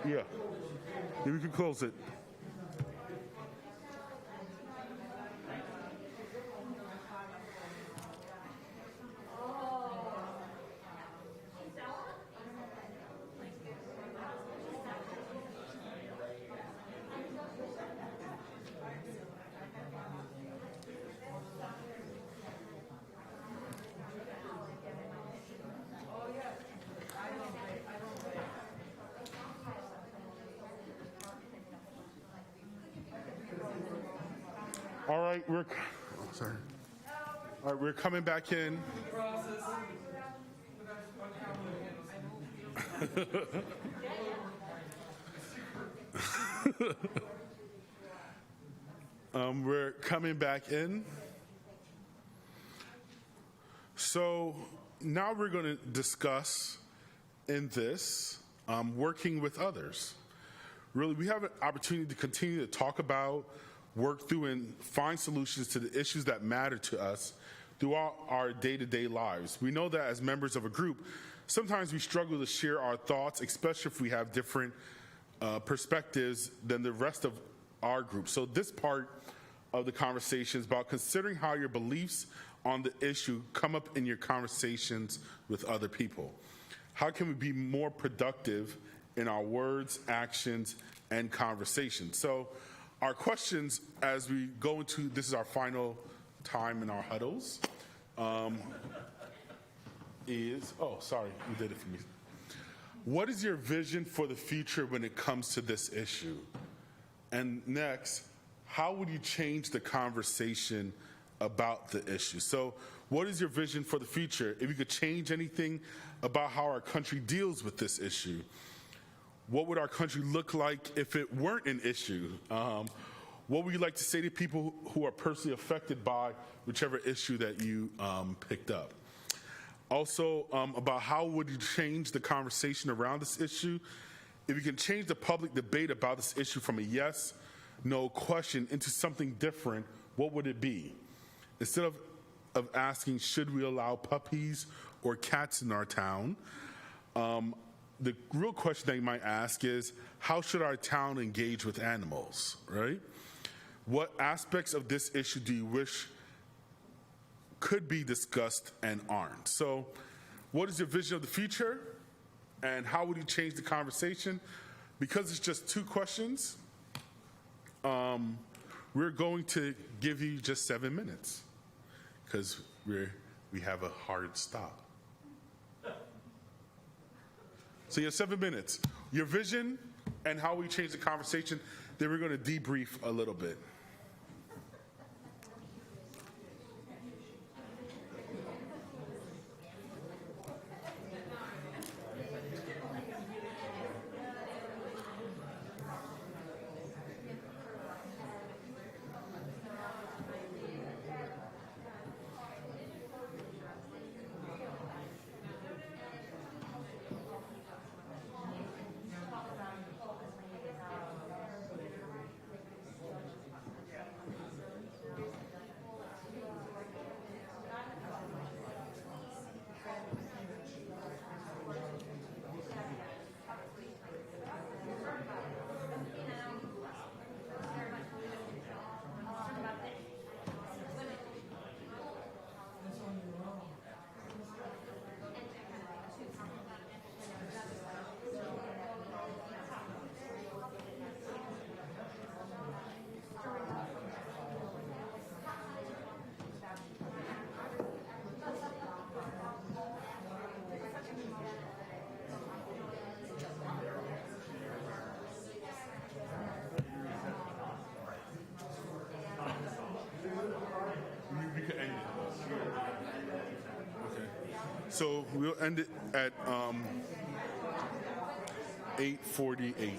Yeah, we can close it. All right, we're coming back in. We're coming back in. So now we're going to discuss in this working with others. Really, we have an opportunity to continue to talk about, work through, and find solutions to the issues that matter to us throughout our day-to-day lives. We know that as members of a group, sometimes we struggle to share our thoughts, especially if we have different perspectives than the rest of our group. So this part of the conversation is about considering how your beliefs on the issue come up in your conversations with other people. How can we be more productive in our words, actions, and conversations? So our questions as we go into, this is our final time in our huddles, is, oh, sorry, you did it for me. What is your vision for the future when it comes to this issue? And next, how would you change the conversation about the issue? So what is your vision for the future? If you could change anything about how our country deals with this issue, what would our country look like if it weren't an issue? What would you like to say to people who are personally affected by whichever issue that you picked up? Also, about how would you change the conversation around this issue? If you can change the public debate about this issue from a yes, no question into something different, what would it be? Instead of asking, should we allow puppies or cats in our town? The real question that you might ask is, how should our town engage with animals, right? What aspects of this issue do you wish could be discussed and aren't? So what is your vision of the future, and how would you change the conversation? Because it's just two questions, we're going to give you just 7 minutes because we have a hard stop. So you have 7 minutes. Your vision and how we change the conversation, then we're going to debrief a little bit. So we'll end it at 8:48.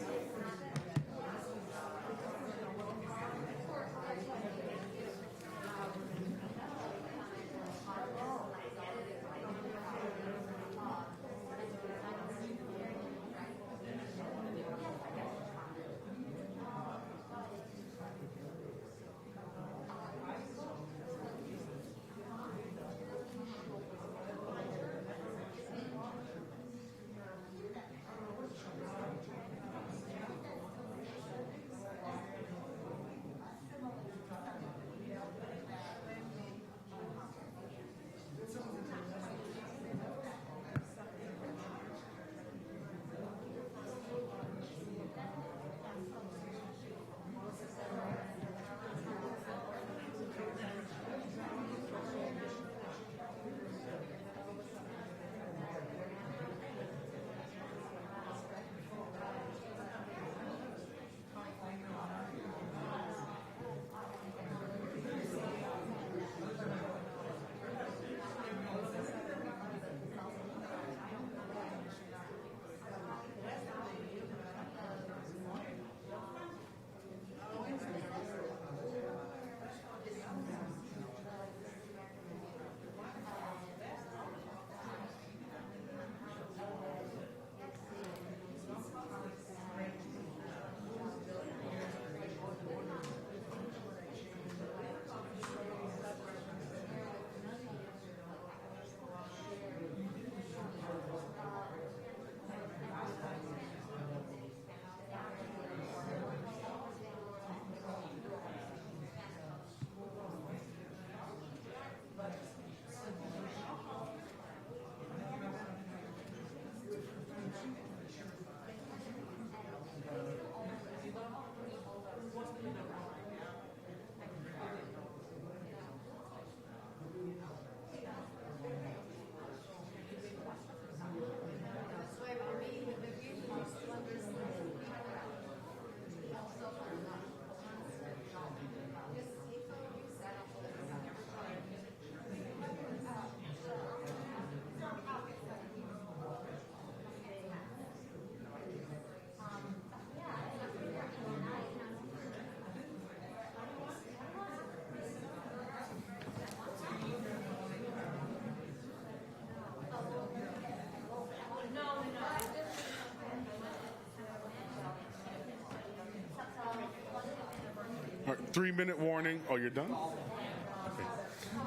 3-minute warning. Oh, you're done? Okay.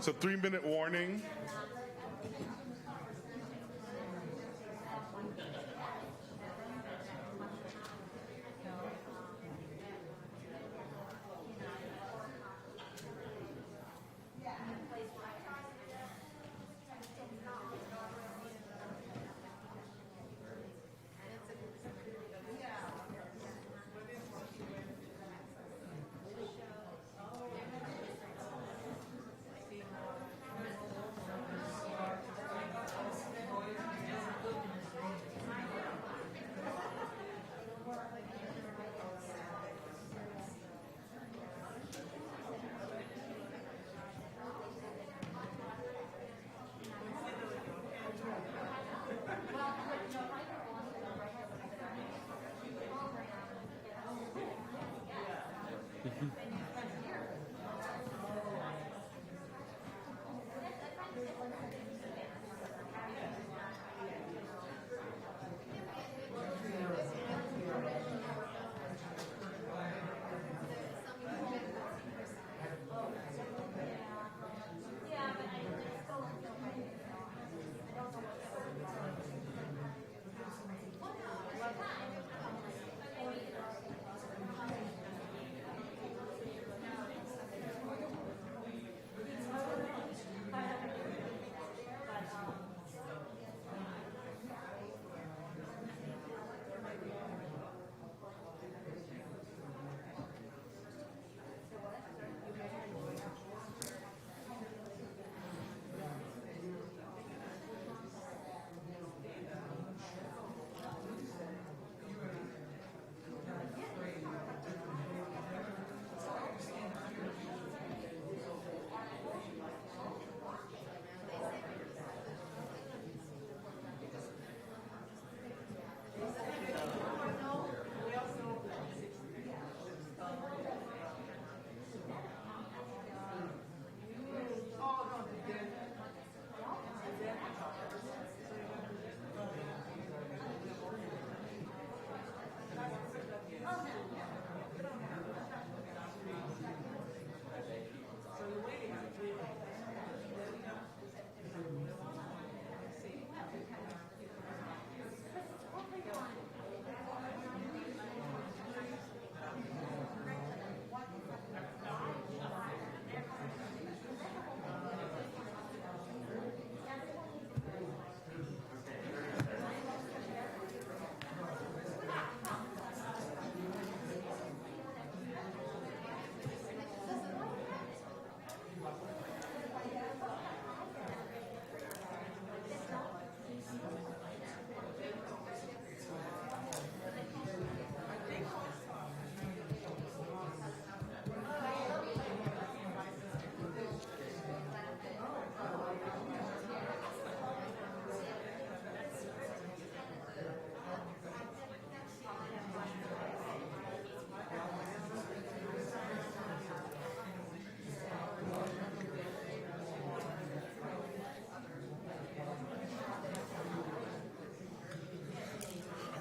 So 3-minute warning.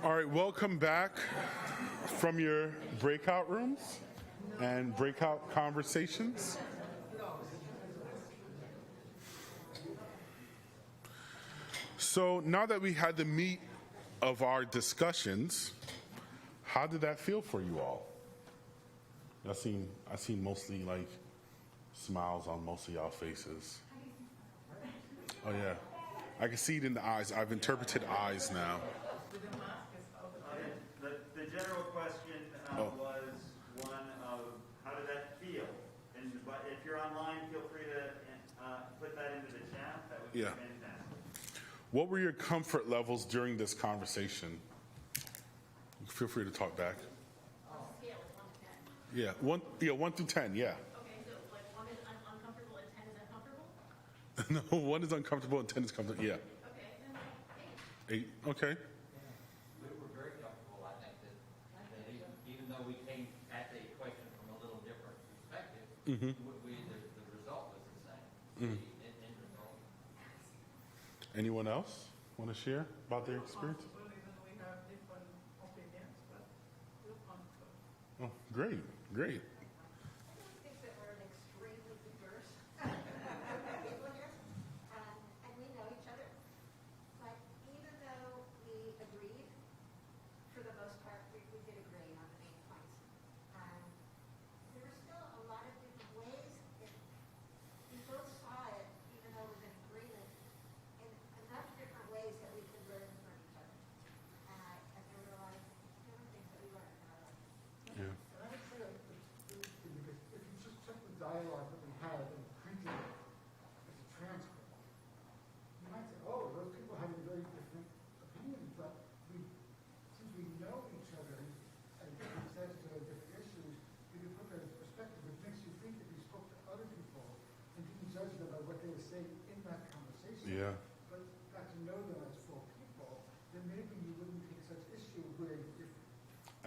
All right, welcome back from your breakout rooms and breakout conversations. So now that we had the meat of our discussions, how did that feel for you all? I seen mostly like smiles on most of y'all faces. Oh yeah, I can see it in the eyes. I've interpreted eyes now. The general question was one of how did that feel? But if you're online, feel free to put that into the chat. That would be fantastic. What were your comfort levels during this conversation? Feel free to talk back. Scale is 1 to 10. Yeah, 1 through 10. Yeah. Okay, so like 1 is uncomfortable and 10 is uncomfortable? No, 1 is uncomfortable and 10 is comfortable. Yeah. Okay, then 8. 8. Okay. We were very comfortable. I think that even though we came at the question from a little different perspective, the result was the same. The end result. Anyone else want to share about their experience? Even we have different opinions, but we're comfortable. Oh, great, great. dialogue that we had and printed it as a transcript, you might say, oh, those people have a very different opinion, but since we know each other and different sets to different issues, we can put that into perspective, which makes you think that you spoke to other people and didn't judge them by what they were saying in that conversation. Yeah. But got to know them as full people, then maybe you wouldn't take such issue with different.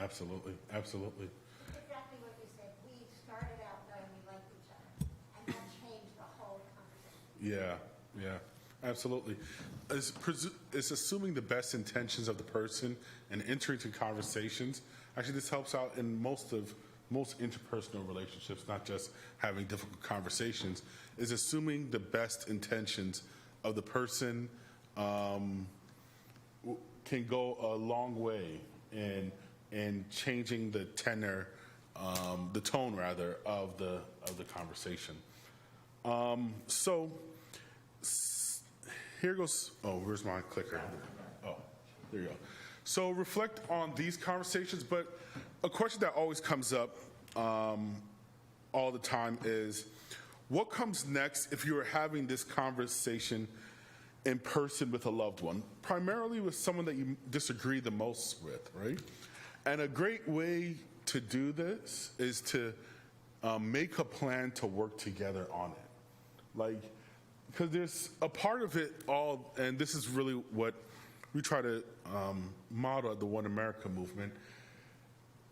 Absolutely, absolutely. Exactly what you said. We started out knowing we liked each other, and that changed the whole conversation. Yeah, absolutely. It's assuming the best intentions of the person and entering into conversations. Actually, this helps out in most interpersonal relationships, not just having difficult conversations, is assuming the best intentions of the person can go a long way in changing the tenor, the tone rather, of the conversation. So here goes. Oh, where's my clicker? Oh, there you go. So reflect on these conversations, but a question that always comes up all the time is, what comes next if you are having this conversation in person with a loved one, primarily with someone that you disagree the most with, right? And a great way to do this is to make a plan to work together on it. Like, because there's a part of it all, and this is really what we try to model at the One America movement.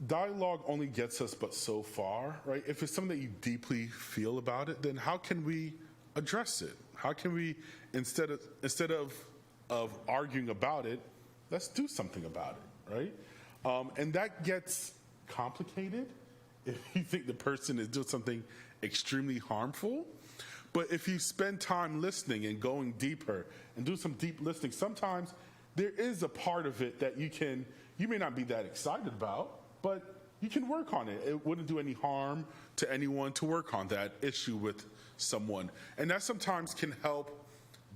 Dialogue only gets us but so far, right? If it's something that you deeply feel about it, then how can we address it? How can we, instead of arguing about it, let's do something about it, right? And that gets complicated if you think the person is doing something extremely harmful. But if you spend time listening and going deeper and do some deep listening, sometimes there is a part of it that you may not be that excited about, but you can work on it. It wouldn't do any harm to anyone to work on that issue with someone. And that sometimes can help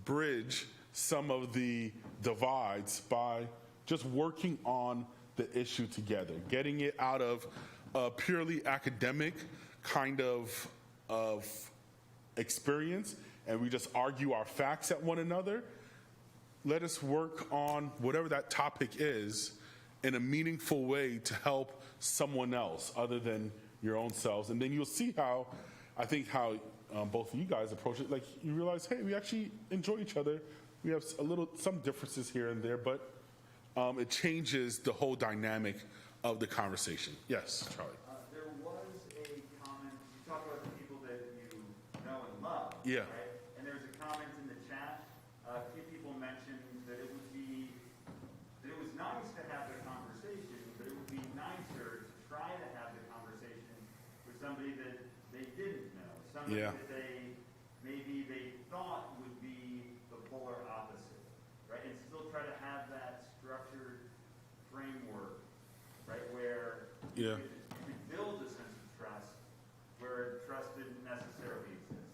bridge some of the divides by just working on the issue together, getting it out of a purely academic kind of experience, and we just argue our facts at one another. Let us work on whatever that topic is in a meaningful way to help someone else other than your own selves. And then you'll see how both of you guys approach it. Like, you realize, hey, we actually enjoy each other. We have some differences here and there, but it changes the whole dynamic of the conversation. Yes, Charlie. There was a comment, you talk about the people that you know and love, Yeah. right? And there's a comment in the chat. A few people mentioned that it was nice to have the conversation, but it would be nicer to try to have the conversation with somebody that they didn't know, somebody Yeah. that they thought would be the polar opposite, right? And still try to have that structured framework, right, where Yeah. you could build a sense of trust where trust didn't necessarily exist.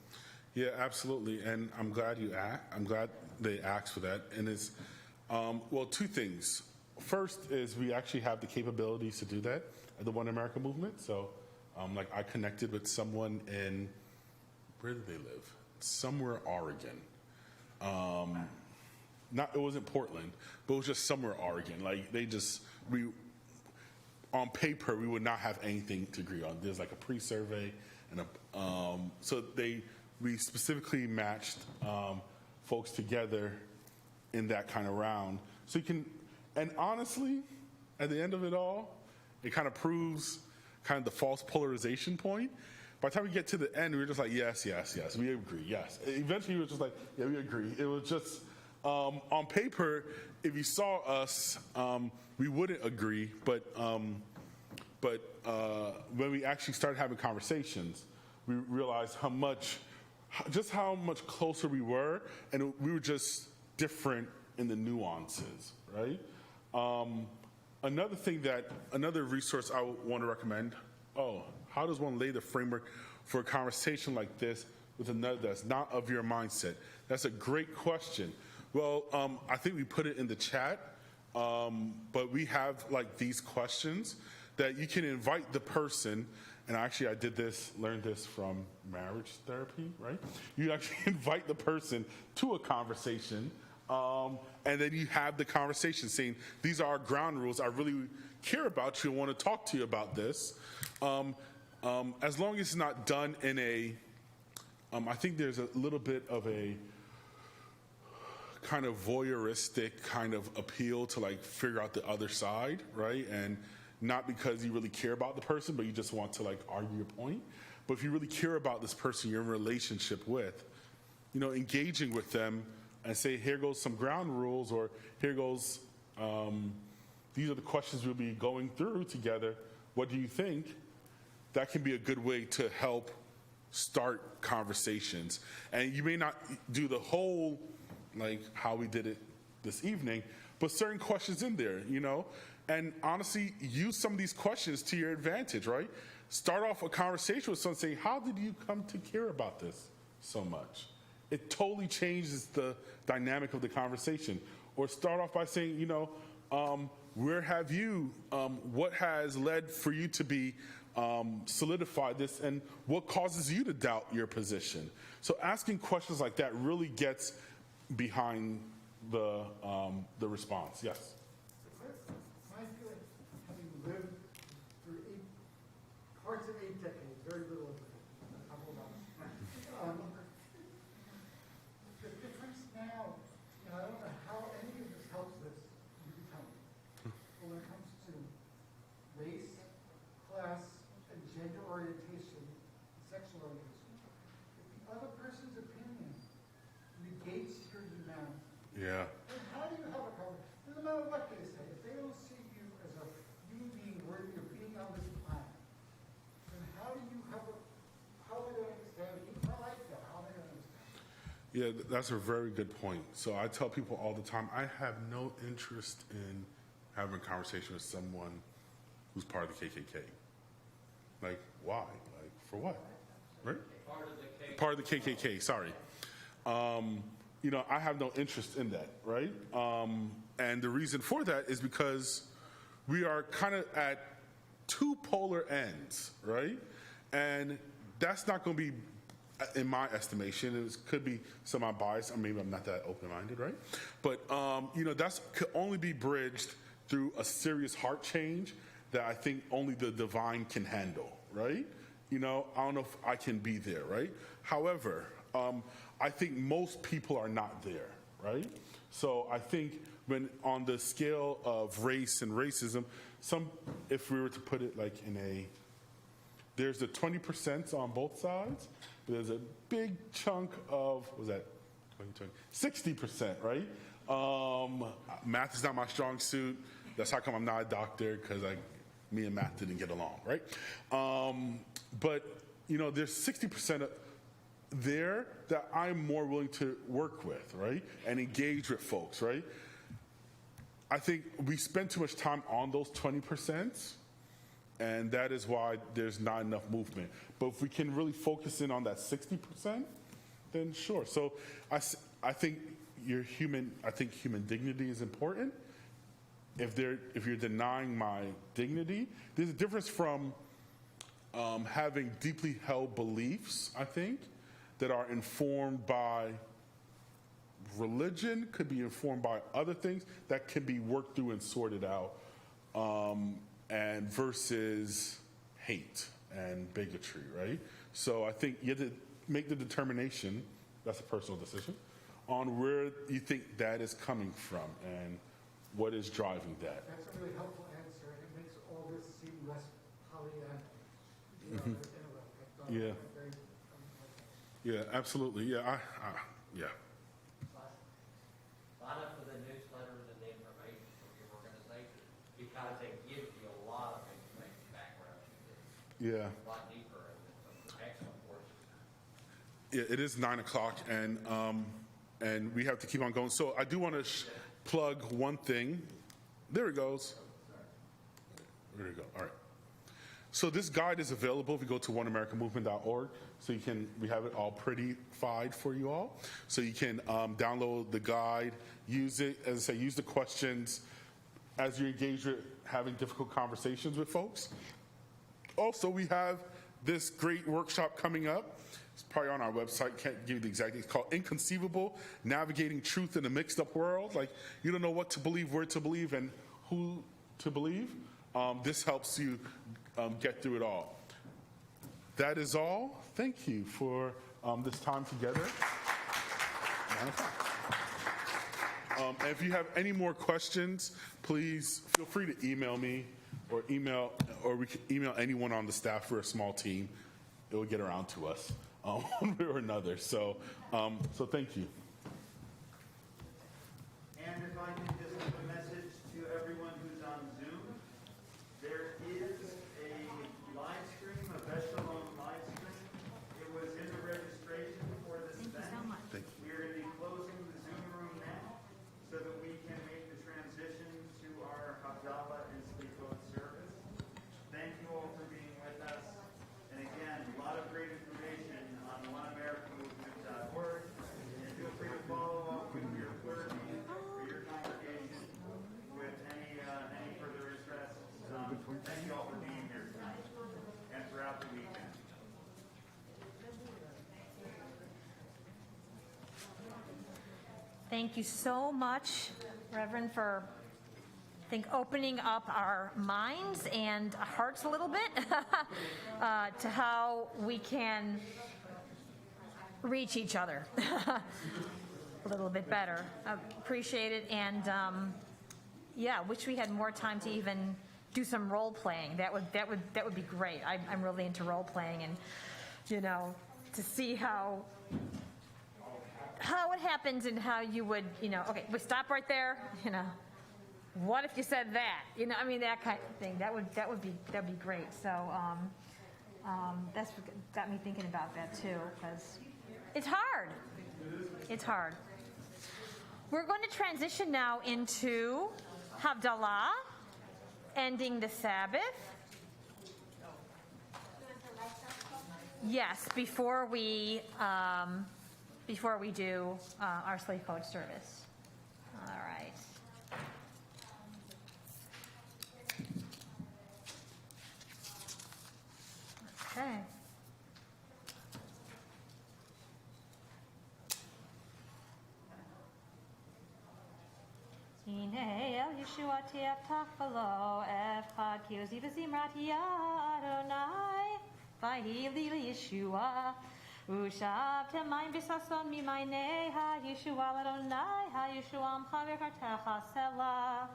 Yeah, absolutely. And I'm glad they asked for that. And it's, well, two things. First is we actually have the capabilities to do that at the One America movement. So, like, I connected with someone in, where do they live? Somewhere Oregon. It wasn't Portland, but it was just somewhere Oregon. Like, on paper, we would not have anything to agree on. There's like a pre-survey, and we specifically matched folks together in that kind of round. So you can, and honestly, at the end of it all, it kind of proves kind of the false polarization point. By the time we get to the end, we were just like, yes, we agree, yes. Eventually, we were just like, yeah, we agree. It was just, on paper, if you saw us, we wouldn't agree, but when we actually started having conversations, we realized how much closer we were, and we were just different in the nuances, right? Another resource I want to recommend, how does one lay the framework for a conversation like this with another that's not of your mindset? That's a great question. Well, I think we put it in the chat, but we have like these questions that you can invite the person, and actually I learned this from marriage therapy, right? You actually invite the person to a conversation, and then you have the conversation saying, these are our ground rules. I really care about you and want to talk to you about this. As long as it's not done in a, I think there's a little bit of a kind of voyeuristic kind of appeal to like figure out the other side, right? And not because you really care about the person, but you just want to like argue your point. But if you really care about this person you're in a relationship with, engaging with them and say, here goes some ground rules, or here goes, these are the questions we'll be going through together. What do you think? That can be a good way to help start conversations. And you may not do the whole, like how we did it this evening, but certain questions in there, and honestly, use some of these questions to your advantage, right? Start off a conversation with someone saying, how did you come to care about this so much? It totally changes the dynamic of the conversation. Or start off by saying, where have you, what has led for you to be solidify this, and what causes you to doubt your position? So asking questions like that really gets behind the response. Yes? My feeling, having lived through parts of 8 decades, very little of it, a couple of them. The difference now, I don't know how any of this helps this you become. But when it comes to race, class, and gender orientation, sexual orientation, if the other person's opinion negates your humanity, Yeah. then how do you have a conversation? No matter what they say, if they don't see you as a human being worthy of being on this planet, then how are they going to understand you? I like that. How are they going to understand? Yeah, that's a very good point. So I tell people all the time, I have no interest in having a conversation with someone who's part of the KKK. Like, why? Like, for what? Right? Part of the KKK, sorry. I have no interest in that, right? And the reason for that is because we are kind of at two polar ends, right? And that's not going to be, in my estimation, it could be semi-biased, or maybe I'm not that open-minded, right? But, that's could only be bridged through a serious heart change that I think only the divine can handle, right? I don't know if I can be there, right? However, I think most people are not there, right? So I think when on the scale of race and racism, if we were to put it like there's the 20% on both sides, but there's a big chunk of, 60%, right? Math is not my strong suit. That's how come I'm not a doctor, because me and math didn't get along, right? But, there's 60% there that I'm more willing to work with, right? And engage with folks, right? I think we spend too much time on those 20%, and that is why there's not enough movement. But if we can really focus in on that 60%, then sure. So I think human dignity is important. If you're denying my dignity, there's a difference from having deeply held beliefs, I think, that are informed by religion, could be informed by other things that can be worked through and sorted out, and versus hate and bigotry, right? So I think you have to make the determination, that's a personal decision, on where you think that is coming from and what is driving that. That's a really helpful answer, and it makes all this seem less Pollyanna. Yeah. Yeah, absolutely. Yeah, yeah. Sign up for the newsletters and the information from your organization, because they give you a lot of information background to this. Yeah. A lot deeper and some excellent courses. Yeah, it is 9 o'clock, and we have to keep on going. So I do want to plug one thing. There it goes. There you go. All right. So this guide is available if you go to oneamericamovement.org. So we have it all prettified for you all. So you can download the guide, use it, as I say, use the questions, as you engage with having difficult conversations with folks. Also, we have this great workshop coming up. It's probably on our website. Can't give you the exact name. It's called Inconceivable: Navigating Truth in a Mixed Up World. Like, you don't know what to believe, where to believe, and who to believe. This helps you get through it all. That is all. Thank you for this time together. And if you have any more questions, please feel free to email me or we can email anyone on the staff. For a small team. It will get around to us one way or another. So thank you. And if I can just give a message to everyone who's on Zoom, there is a live stream, a Beth-El live stream. It was in the registration for this event. Thank you so much. Thank you. We are going to be closing the Zoom room now so that we can make the transition to our Havdalah and Selichot service. Thank you all for being with us. And again, a lot of great information on oneamericanmovement.org. And feel free to follow up with your clergy or your congregation with any further interest. Thank you all for being here tonight and throughout the weekend. Thank you so much, Reverend, for opening up our minds and hearts a little bit to how we can reach each other a little bit better. Appreciate it, and wish we had more time to even do some role playing. That would be great. I'm really into role playing, and to see how it happens and how you would, okay, we stop right there, what if you said that? That kind of thing. That would be great. So that's what got me thinking about that too, because it's hard. It's hard. We're going to transition now into Havdalah, ending the Sabbath. Yes, before we do our Selichot service. All right. Okay. Hine el Yeshuati avtach v'lo efchad ki ozi v'zimrati Adonai v'hili Yeshua Ushavtem mein bisason mi meinei ha-Yeshua Adonai ha-Yeshua amcha v'kartecha selah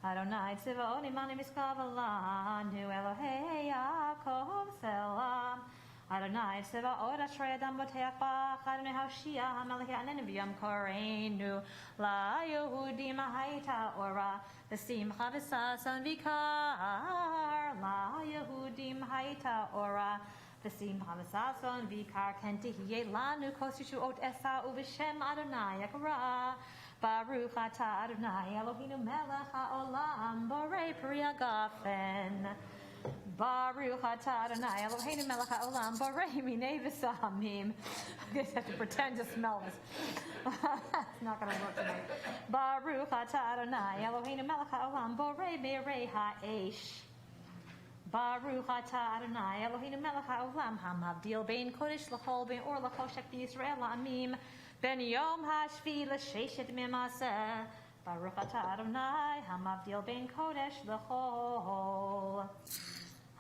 Adonai tzivot imani miskavalanu Elohei Yaakov selah Adonai tzivot ashrei adam boteach bach Adonai haushia ha-melech ha'neneviyam koreinu la Yehudim haita ora v'simcha v'sason v'kar la Yehudim haita ora V'simcha v'sason v'kar ken tihyeh lanu kos yeshuot esa u'v'shem Adonai yakara Baruch atah Adonai Eloheinu melech ha'olam borei Briairhaven Baruch atah Adonai Eloheinu melech ha'olam borei minei v'samim. I guess I have to pretend to smell this. It's not going to work tonight. Baruch atah Adonai Eloheinu melech ha'olam borei meirei ha'esh Baruch atah Adonai Eloheinu melech ha'olam hamavdil bein kodesh l'chol bein or l'choshek b'Yisrael la'amim ben yom hashvi l'sheshet mimaseh Baruch atah Adonai hamavdil bein kodesh l'chol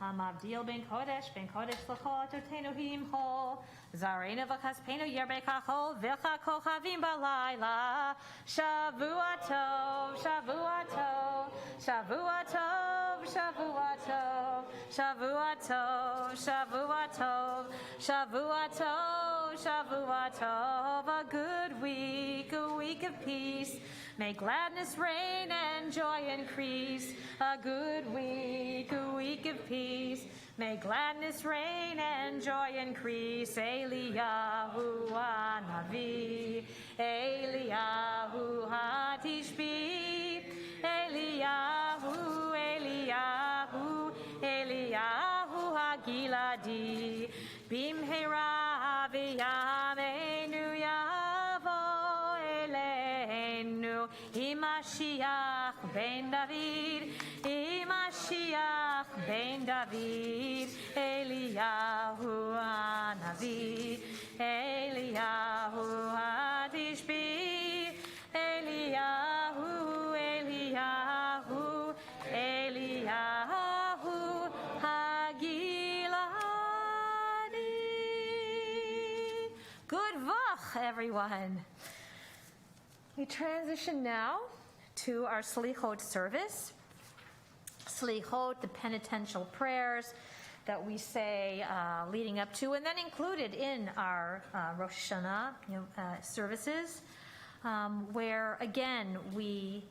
hamavdil bein kodesh l'chol totenu himchol Zareinu v'chaspenu yerbei kachol v'cha kochavim b'layla Shavua tov, Shavua tov, Shavua tov, Shavua tov, Shavua tov, Shavua tov, Shavua tov, Shavua tov, a good week, a week of peace. May gladness reign and joy increase. A good week, a week of peace. May gladness reign and joy increase. Eliyahu hanavi, Eliyahu hatishbi, Eliyahu, Eliyahu, Eliyahu hagiladi, bimhera v'yameinu yavo eleinu, Mashiach ben ben David, Mashiach ben David, Eliyahu Hanavi, Eliyahu Hatishbi, Eliyahu, Eliyahu, Eliyahu Hagiladi. Good vach, everyone. We transition now to our Selichot service. Selichot, the penitential prayers that we say leading up to, and then included in our Rosh Hashanah services, where again we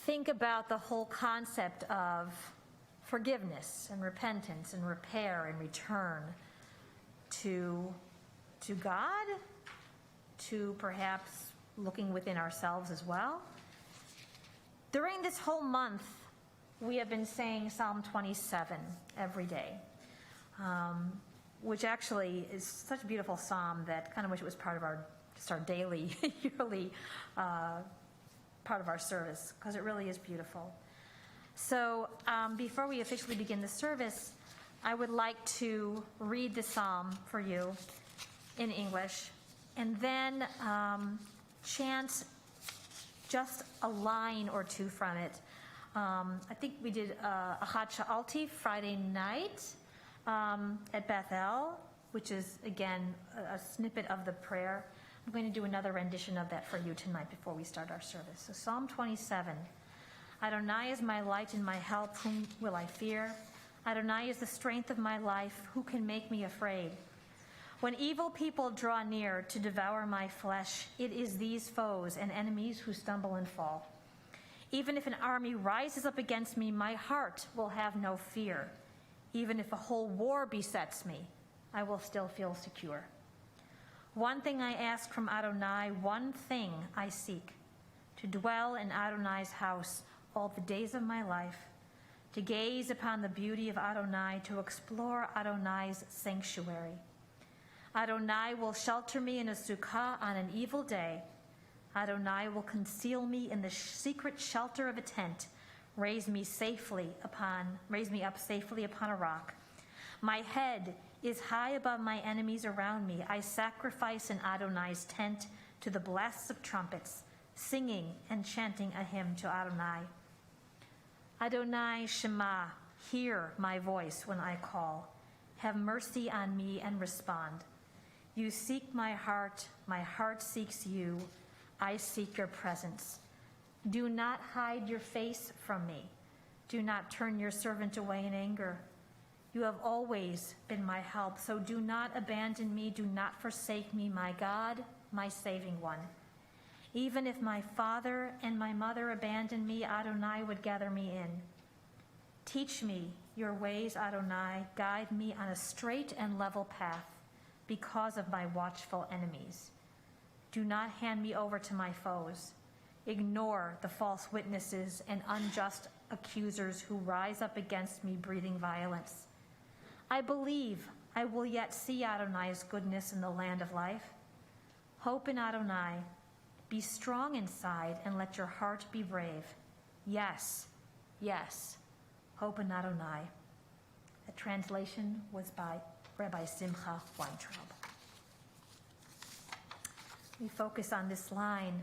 think about the whole concept of forgiveness and repentance and repair and return to God, to perhaps looking within ourselves as well. During this whole month, we have been saying Psalm 27 every day, which actually is such a beautiful psalm that kind of wish it was part of our daily, yearly part of our service, because it really is beautiful. So before we officially begin the service, I would like to read the psalm for you in English, and then chant just a line or two from it. I think we did Achat Sha'alti Friday night at Beth-El, which is, again, a snippet of the prayer. I'm going to do another rendition of that for you tonight before we start our service. So Psalm 27. Adonai is my light and my help, whom will I fear? Adonai is the strength of my life, who can make me afraid? When evil people draw near to devour my flesh, it is these foes and enemies who stumble and fall. Even if an army rises up against me, my heart will have no fear. Even if a whole war besets me, I will still feel secure. One thing I ask from Adonai, one thing I seek, to dwell in Adonai's house all the days of my life, to gaze upon the beauty of Adonai, to explore Adonai's sanctuary. Adonai will shelter me in a sukkah on an evil day. Adonai will conceal me in the secret shelter of a tent, raise me up safely upon a rock. My head is high above my enemies around me. I sacrifice in Adonai's tent to the blasts of trumpets, singing and chanting a hymn to Adonai. Adonai Shema, hear my voice when I call. Have mercy on me and respond. You seek my heart seeks you. I seek your presence. Do not hide your face from me. Do not turn your servant away in anger. You have always been my help, so do not abandon me. Do not forsake me, my God, my saving one. Even if my father and my mother abandon me, Adonai would gather me in. Teach me your ways, Adonai. Guide me on a straight and level path because of my watchful enemies. Do not hand me over to my foes. Ignore the false witnesses and unjust accusers who rise up against me, breathing violence. I believe I will yet see Adonai's goodness in the land of life. Hope in Adonai. Be strong inside and let your heart be brave. Yes, yes, hope in Adonai. The translation was by Rabbi Simcha Weintraub. We focus on this line.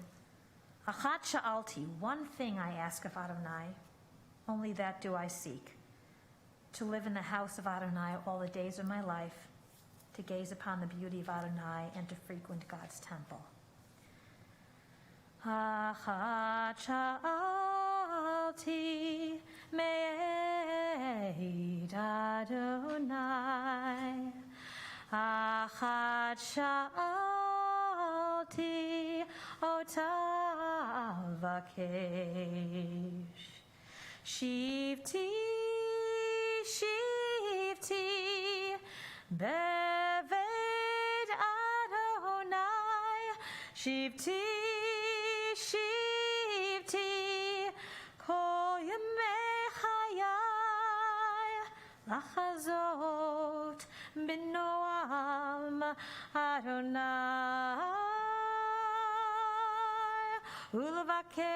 Achat sha'alti, one thing I ask of Adonai, only that do I seek. To live in the house of Adonai all the days of my life, to gaze upon the beauty of Adonai and to frequent God's temple. Achat sha'alti me'ed Adonai. Achat sha'alti otav vakesh. Shivti, shivti, beved Adonai. Shivti, shivti, kol yemei chayai. Lachazot b'noam Adonai. Ulevaker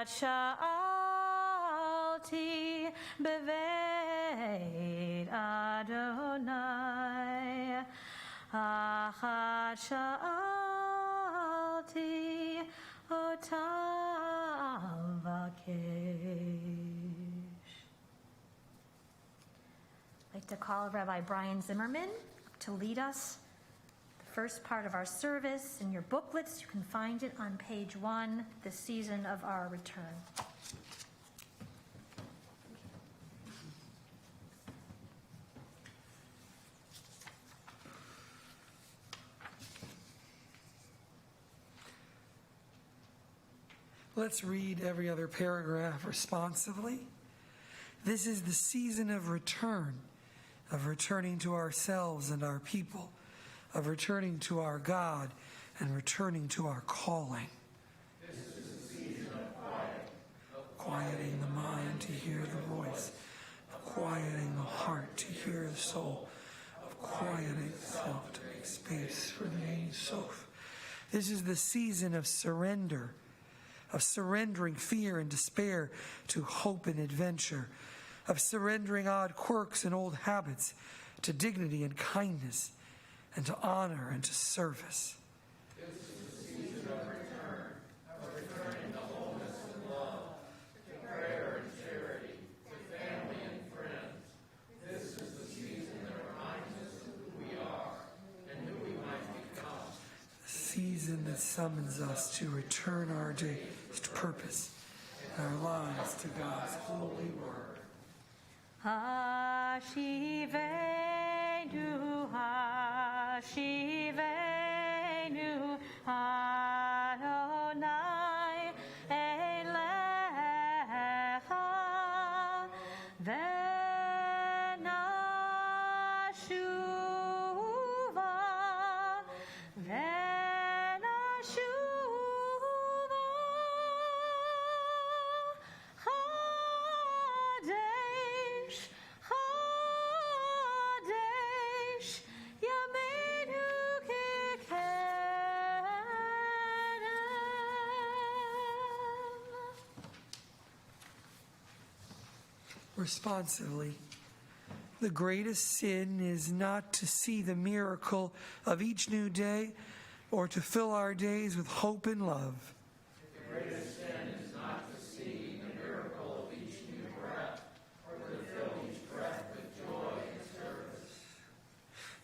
sha'alti beveit Adonai. Achad sha'alti otam vakesh. I'd like to call Rabbi Brian Zimmerman to lead us the first part of our service. In your booklets, you can find it on page 1, the season of our return. Let's read every other paragraph responsively. This is the season of return, of returning to ourselves and our people, of returning to our God and returning to our calling. This is the season of quiet. Quieting the mind to hear the voice, of quieting the heart to hear the soul, of quieting self to make space for the Ein Sof. This is the season of surrender, of surrendering fear and despair to hope and adventure, of surrendering odd quirks and old habits to dignity and kindness, and to honor and to service. This is the season of returning to wholeness and love, to prayer and charity, to family and friends. This is the season that reminds us of who we are and who we might become. The season that summons us to return our days to purpose and our lives to God's holy word. Hashivenu, Hashivenu, Adonai Elecha, Venashuva, Chadesh, Chadesh, Yameinu Kekedem. Responsively, the greatest sin is not to see the miracle of each new day or to fill our days with hope and love. The greatest sin is not to see the miracle of each new breath, or to fill each breath with joy and service.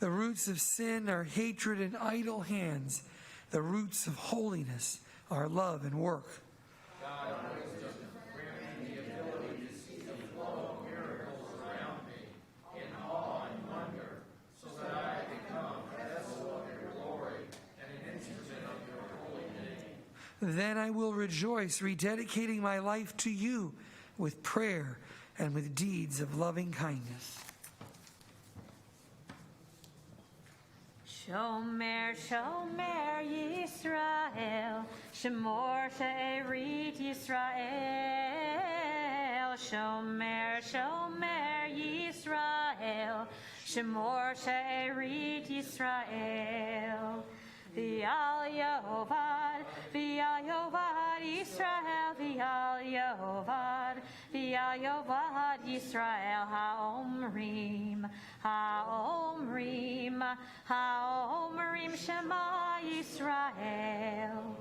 The roots of sin are hatred and idle hands. The roots of holiness are love and work. God, wisdom, grant me the ability to see the flow of miracles around me in awe and wonder, so that I become a vessel of your glory and an instrument of your holy name. Then I will rejoice, rededicating my life to you with prayer and with deeds of loving kindness. Shomer, Shomer Yisrael, Shemor She'erit Yisrael. Shomer, Shomer Yisrael, Shemor She'erit Yisrael. V'al Yovad, V'al Yovad Yisrael, V'al Yovad, V'al Yovad Yisrael, HaOmrim, HaOmrim, HaOmrim Shema Yisrael.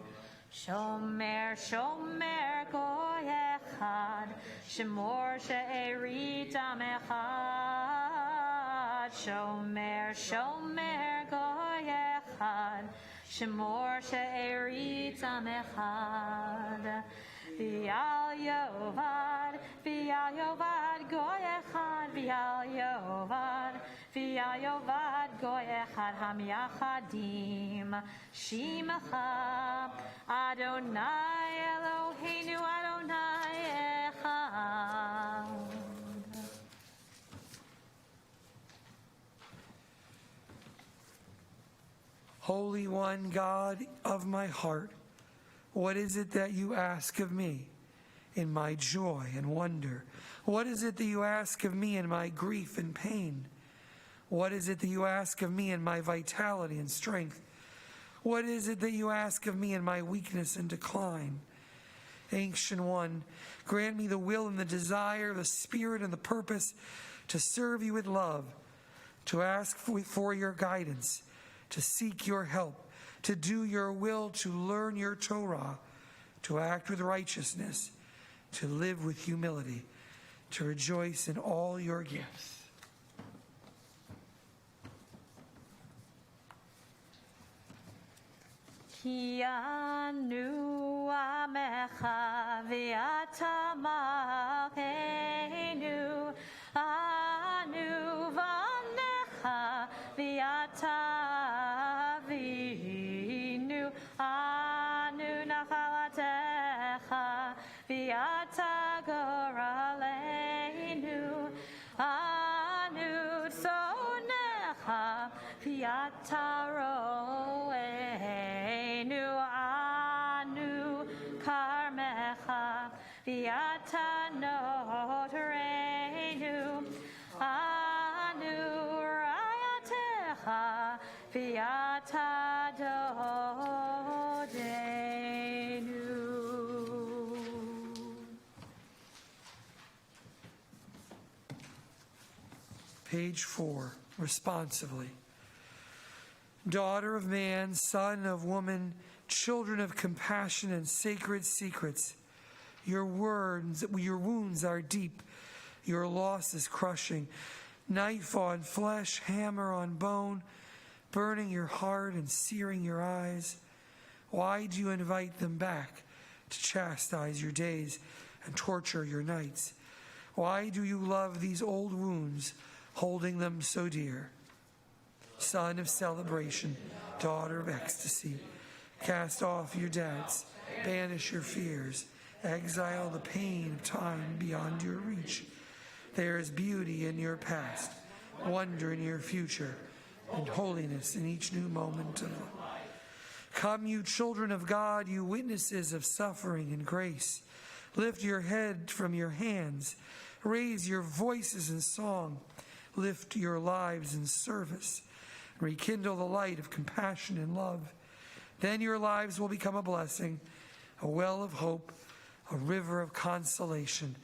Shomer, Shomer Goy Echad, Shemor She'erit Am Echad. Shomer, Shomer Goy Echad, Shemor She'erit Am Echad. V'al Yovad, V'al Yovad Goy Echad, V'al Yovad, V'al Yovad Goy Echad, Ham Yachadim, Shimcha, Adonai Eloheinu, Adonai Echad. Holy One, God of my heart, what is it that you ask of me in my joy and wonder? What is it that you ask of me in my grief and pain? What is it that you ask of me in my vitality and strength? What is it that you ask of me in my weakness and decline? Ancient One, grant me the will and the desire, the spirit and the purpose to serve you with love, to ask for your guidance, to seek your help, to do your will, to learn your Torah, to act with righteousness, to live with humility, to rejoice in all your gifts. Ki anu amecha v'ata malkeinu, anu vanecha v'ata avinu, anu nachalatecha v'ata goraleinu, anu tzonecha v'ata roeinu, anu karmecha v'ata notereinu, anu rayatecha v'ata dodeinu. Page 4, responsively. Daughter of man, son of woman, children of compassion and sacred secrets, your wounds are deep, your loss is crushing. Knife on flesh, hammer on bone, burning your heart and searing your eyes. Why do you invite them back to chastise your days and torture your nights? Why do you love these old wounds, holding them so dear? Son of celebration, daughter of ecstasy, cast off your doubts, banish your fears, exile the pain of time beyond your reach. There is beauty in your past, wonder in your future, and holiness in each new moment of life. Come, you children of God, you witnesses of suffering and grace. Lift your head from your hands, raise your voices in song, lift your lives in service. Rekindle the light of compassion and love. Then your lives will become a blessing, a well of hope, a river of consolation,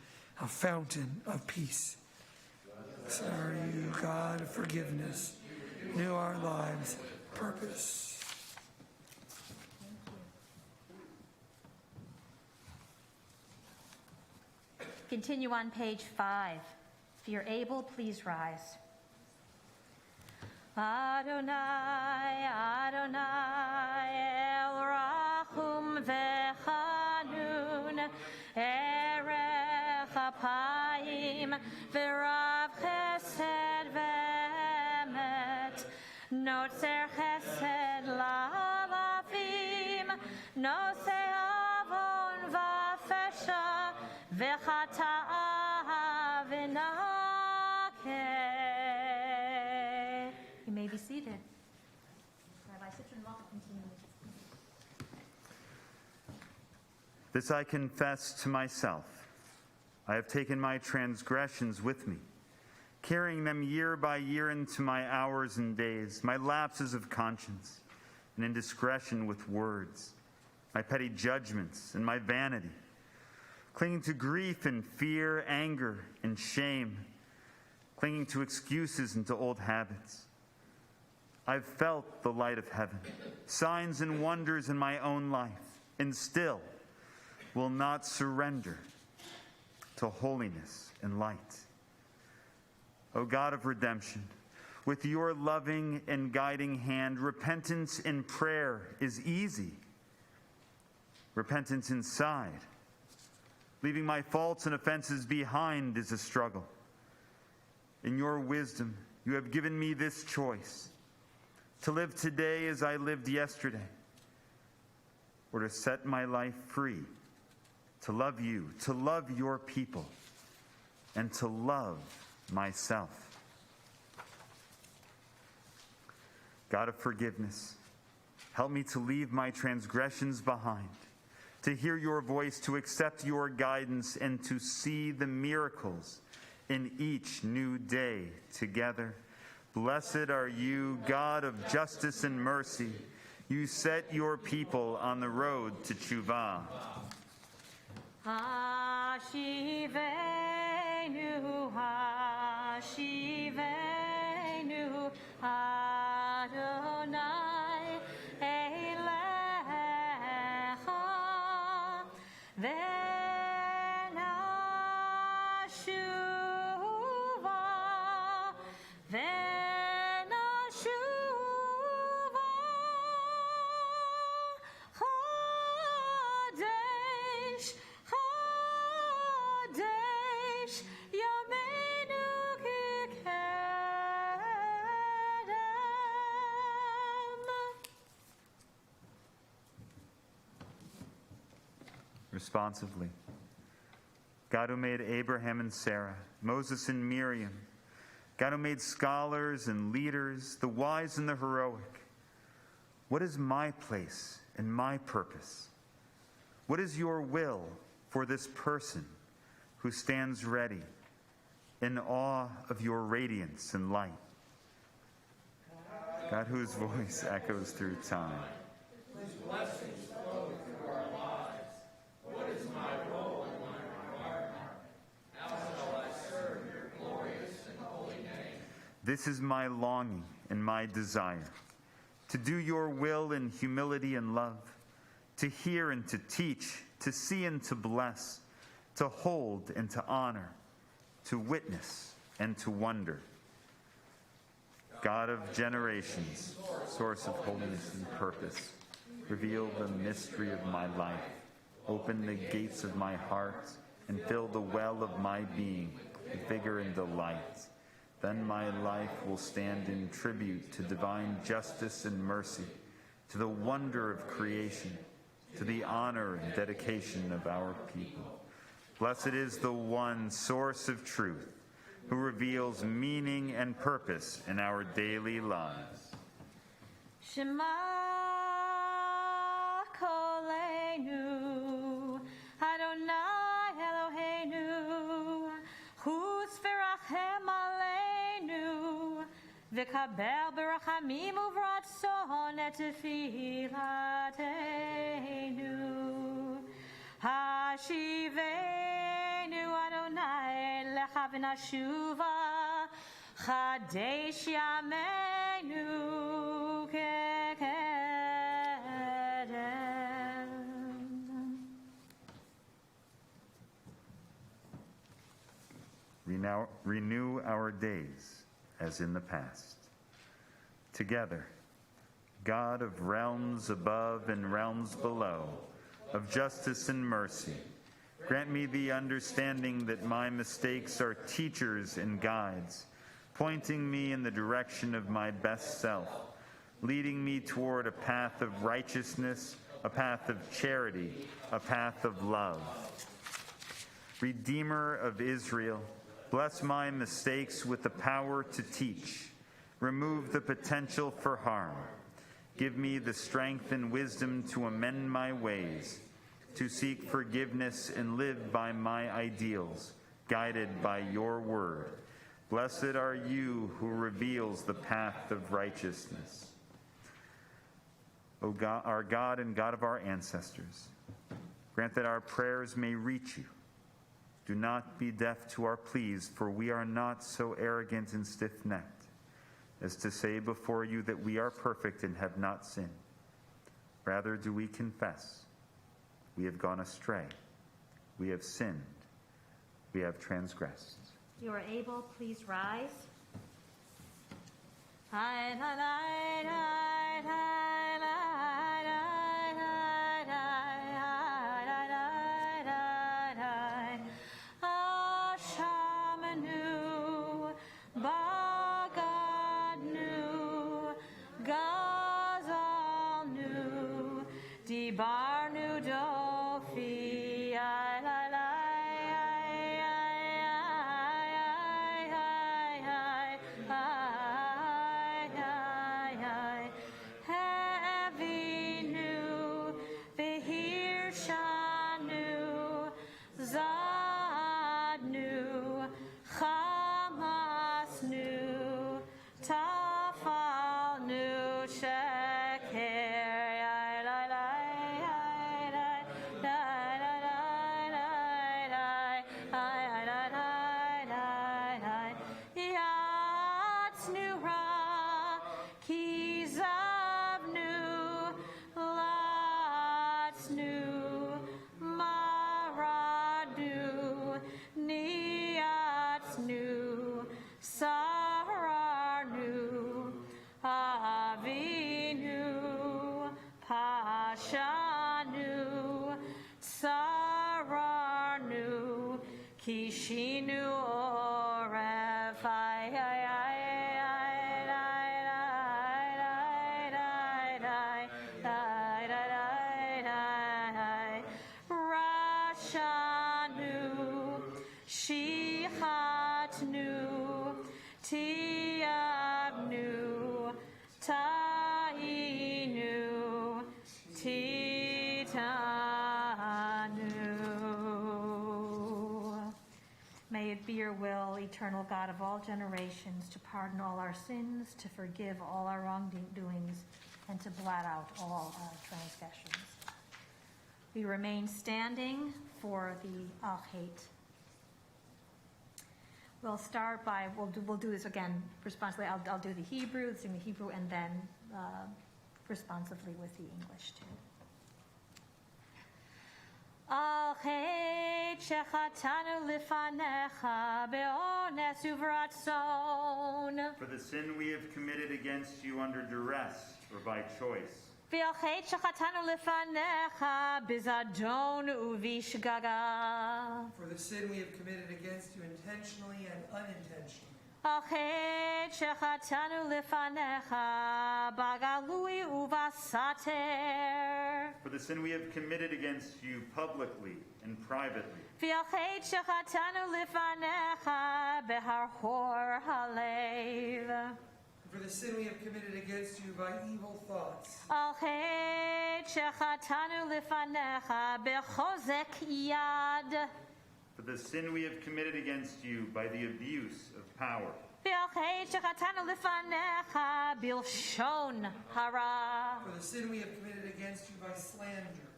a fountain of peace. So are you, God of forgiveness, renew our lives, purpose. Continue on page 5. If you're able, please rise. Adonai, Adonai, El Rachum Vechanun, Erech Apayim, V'Rav Chesed V'Emet, Notzer Chesed La'alafim, Nosei Avon V'Fesha, V'Chata'a V'Nakeh. You may be seated. Rabbi Sitchin-Malka continues. This I confess to myself. I have taken my transgressions with me, carrying them year by year into my hours and days, my lapses of conscience and indiscretion with words, my petty judgments and my vanity, clinging to grief and fear, anger and shame, clinging to excuses and to old habits. I've felt the light of heaven, signs and wonders in my own life, and still will not surrender to holiness and light. O God of redemption, with your loving and guiding hand, repentance in prayer is easy. Repentance inside, leaving my faults and offenses behind, is a struggle. In your wisdom, you have given me this choice: to live today as I lived yesterday, or to set my life free, to love you, to love your people, and to love myself. God of forgiveness, help me to leave my transgressions behind, to hear your voice, to accept your guidance, and to see the miracles in each new day together. Blessed are you, God of justice and mercy. You set your people on the road to Teshuvah. Hashivenu, Hashivenu, Adonai Elecha, Venashuva, Venashuva, Chodesh, Chodesh, Yameinu Kikedem. Responsively. God who made Abraham and Sarah, Moses and Miriam, God who made scholars and leaders, the wise and the heroic, what is my place and my purpose? What is your will for this person who stands ready in awe of your radiance and light? God whose voice echoes through time. His blessings flow through our lives. What is my role and my requirement? How shall I serve your glorious and holy name? This is my longing and my desire, to do your will in humility and love, to hear and to teach, to see and to bless, to hold and to honor, to witness and to wonder. God of generations, source of holiness and purpose, reveal the mystery of my life, open the gates of my heart, and fill the well of my being with vigor and delight. Then my life will stand in tribute to divine justice and mercy, to the wonder of creation, to the honor and dedication of our people. Blessed is the one source of truth, who reveals meaning and purpose in our daily lives. Shema Kolenu, Adonai Eloheinu, Husferachem Aleinu, V'kaber berachamim uvratzon et tefillatenu. Hashivenu Adonai lecha v'nashuva, Chadesh yameinu kekedem. Renew our days as in the past. Together, God of realms above and realms below, of justice and mercy, grant me the understanding that my mistakes are teachers and guides, pointing me in the direction of my best self, leading me toward a path of righteousness, a path of charity, a path of love. Redeemer of Israel, bless my mistakes with the power to teach. Remove the potential for harm. Give me the strength and wisdom to amend my ways, to seek forgiveness and live by my ideals, guided by your word. Blessed are you who reveals the path of righteousness. O God, our God and God of our ancestors, grant that our prayers may reach you. Do not be deaf to our pleas, for we are not so arrogant and stiff-necked as to say before you that we are perfect and have not sinned. Rather do we confess, we have gone astray, we have sinned, we have transgressed. You are able, please rise. Ashamanu, Bagadnu, Gazalnu, Dibarnu Dofi, Hevinu, Vehirshanu, Zadnu, Hamasnu, Tafalnu, Sheker, Shinu Oref, Rashanu, Shihatnu, Tiabnu, Tainu, Titanu. May it be your will, eternal God of all generations, to pardon all our sins, to forgive all our wrongdoings, and to blot out all our transgressions. We remain standing for the Alchet. We'll start by, we'll do this again responsibly. I'll do the Hebrew, sing the Hebrew, and then responsively with the English too. Alchet shechatanu lifanecha be'ones uvratzon. For the sin we have committed against you under duress or by choice. V'alchet shechatanu lifanecha bizadon uvishgaga. For the sin we have committed against you intentionally and unintentionally. Alchet shechatanu lifanecha bagalui uvasater. For the sin we have committed against you publicly and privately. V'alchet shechatanu lifanecha behar hor halev. For the sin we have committed against you by evil thoughts. Alchet shechatanu lifanecha bechozek yad. For the sin we have committed against you by the abuse of power. V'alchet shechatanu lifanecha bilshon hara. For the sin we have committed against you by slander.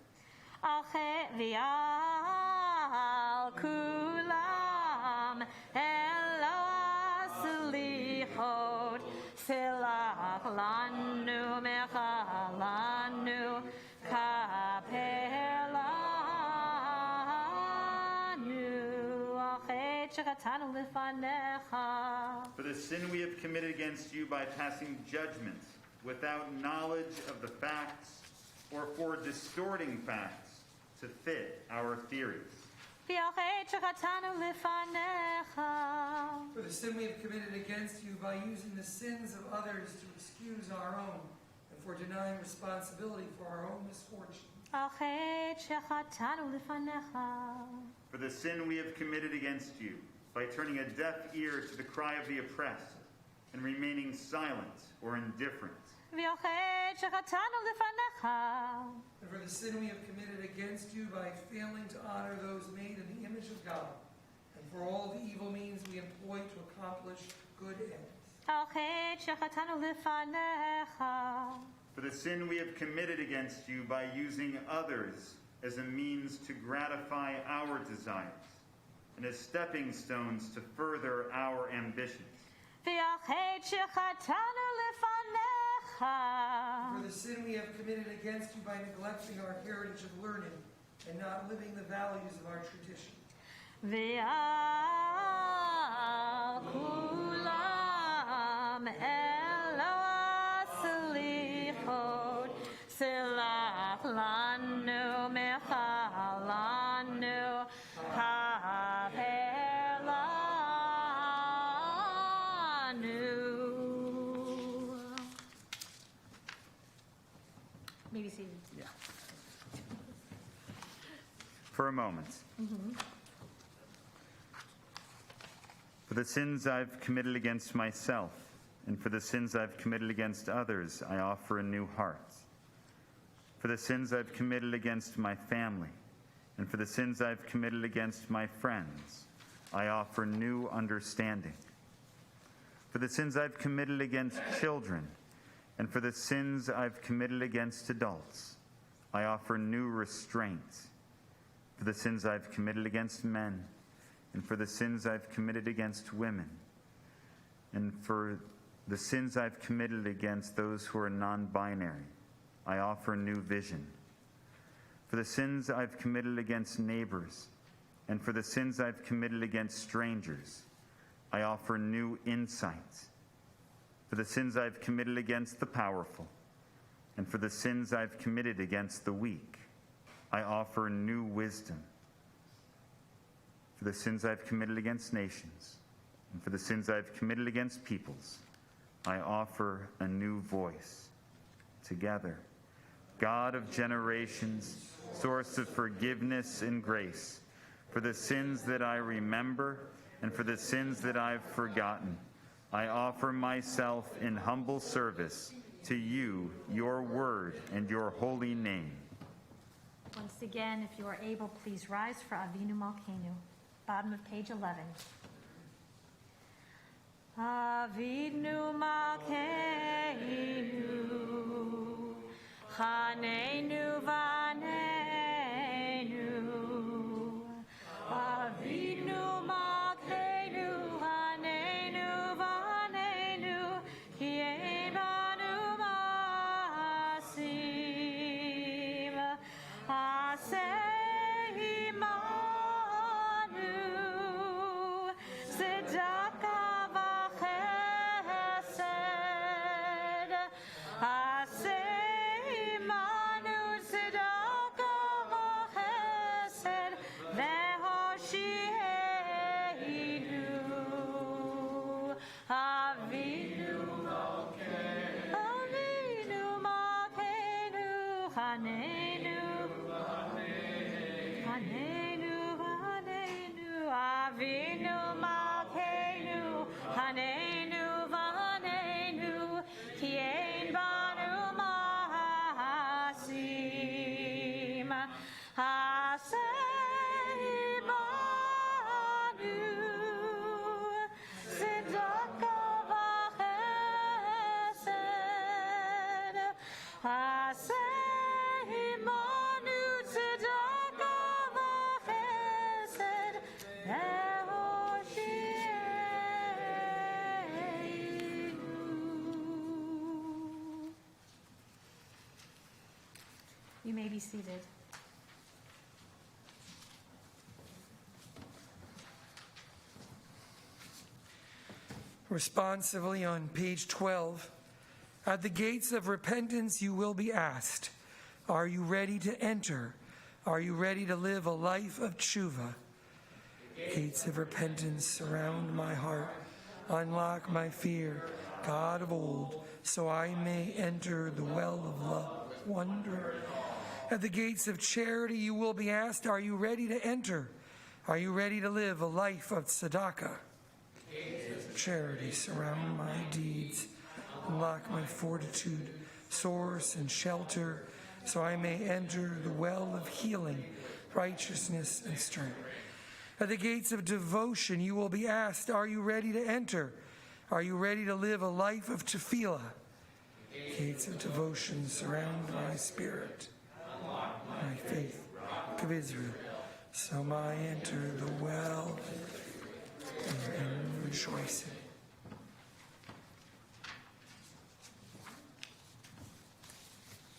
Alchet v'al kulam elo Salihot. Selach lanu mechalanu kapelanu achet shechatanu lifanecha. For the sin we have committed against you by passing judgment without knowledge of the facts or for distorting facts to fit our theories. V'alchet shechatanu lifanecha. For the sin we have committed against you by using the sins of others to excuse our own, and for denying responsibility for our own misfortune. Alchet shechatanu lifanecha. For the sin we have committed against you by turning a deaf ear to the cry of the oppressed and remaining silent or indifferent. V'alchet shechatanu lifanecha. And for the sin we have committed against you by failing to honor those made in the image of God, and for all the evil means we employ to accomplish good ends. Alchet shechatanu lifanecha. For the sin we have committed against you by using others as a means to gratify our desires and as stepping stones to further our ambitions. V'alchet shechatanu lifanecha. For the sin we have committed against you by neglecting our heritage of learning and not living the values of our tradition. V'al kulam elo Salihot. Selach lanu mechalanu kapelanu. Maybe see. Yeah. For a moment. For the sins I've committed against myself, and for the sins I've committed against others, I offer a new heart. For the sins I've committed against my family, and for the sins I've committed against my friends, I offer new understanding. For the sins I've committed against children, and for the sins I've committed against adults, I offer new restraint. For the sins I've committed against men, and for the sins I've committed against women, and for the sins I've committed against those who are non-binary, I offer new vision. For the sins I've committed against neighbors, and for the sins I've committed against strangers, I offer new insight. For the sins I've committed against the powerful, and for the sins I've committed against the weak, I offer new wisdom. for the sins I've committed against nations, and for the sins I've committed against peoples, I offer a new voice. Together, God of generations, source of forgiveness and grace, for the sins that I remember and for the sins that I've forgotten, I offer myself in humble service to you, your word, and your holy name. Once again, if you are able, please rise for Avinu Malkeinu. Bottom of page 11. Avinu Malkeinu, Chaneinu Vaneinu. Avinu Malkeinu, Chaneinu Vaneinu, Ki ein banu maasim, Aseh imanu, Tzedakah v'chesed, Aseh imanu, Tzedakah v'chesed, V'hoshi'enu. Avinu Malkeinu, Chaneinu, Chaneinu, Chaneinu. Avinu Malkeinu, Chaneinu, Chaneinu, Ki ein banu maasim, Aseh imanu, Tzedakah v'chesed, Aseh imanu, Tzedakah v'chesed, V'hoshi'enu. You may be seated. Responsively on page 12, at the gates of repentance you will be asked, are you ready to enter? Are you ready to live a life of tshuva? Gates of repentance surround my heart. Unlock my fear, God of old, so I may enter the well of love, wonder. At the gates of charity you will be asked, are you ready to enter? Are you ready to live a life of tzedakah? Gates of charity surround my deeds. Unlock my fortitude, source and shelter, so I may enter the well of healing, righteousness, and strength. At the gates of devotion you will be asked, are you ready to enter? Are you ready to live a life of tefillah? Gates of devotion surround my spirit, my faith, Rock of Israel, so I enter the well and rejoicing.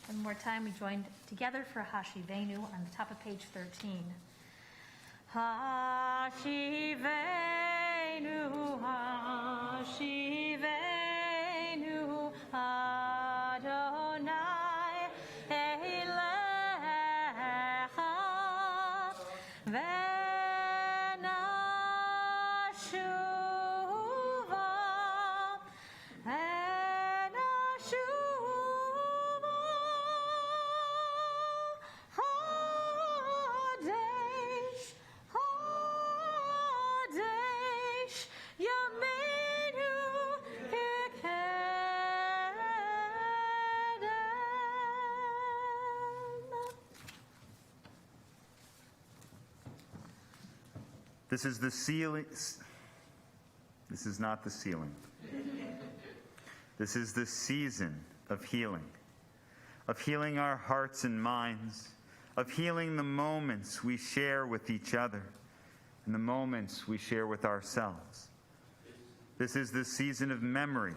One more time, we joined together for Hashivenu on the top of page 13. Hashivenu, Hashivenu, Adonai Eilecha, Venashuva, Hadesh, Hadesh, Yameinu Kekedem. This is the ceiling. This is not the ceiling. This is the season of healing our hearts and minds, of healing the moments we share with each other and the moments we share with ourselves. This is the season of memory,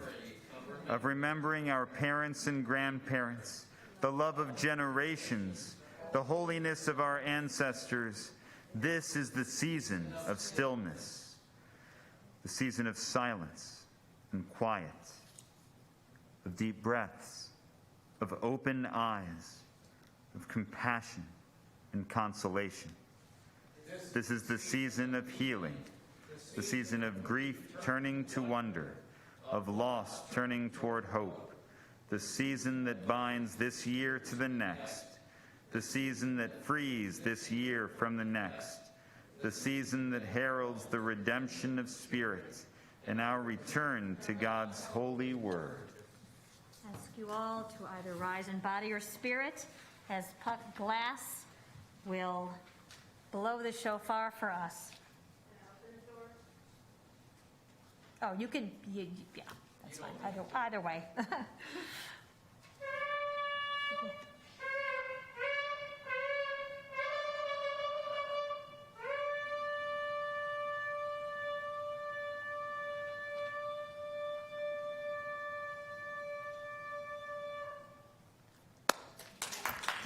of remembering our parents and grandparents, the love of generations, the holiness of our ancestors. This is the season of stillness, the season of silence and quiet, of deep breaths, of open eyes, of compassion and consolation. This is the season of healing, the season of grief turning to wonder, of loss turning toward hope, the season that binds this year to the next, the season that frees this year from the next, the season that heralds the redemption of spirit and our return to God's holy word. Ask you all to either rise in body or spirit as Puck Glass will blow the shofar for us. Oh, you can, yeah, that's fine. Either way.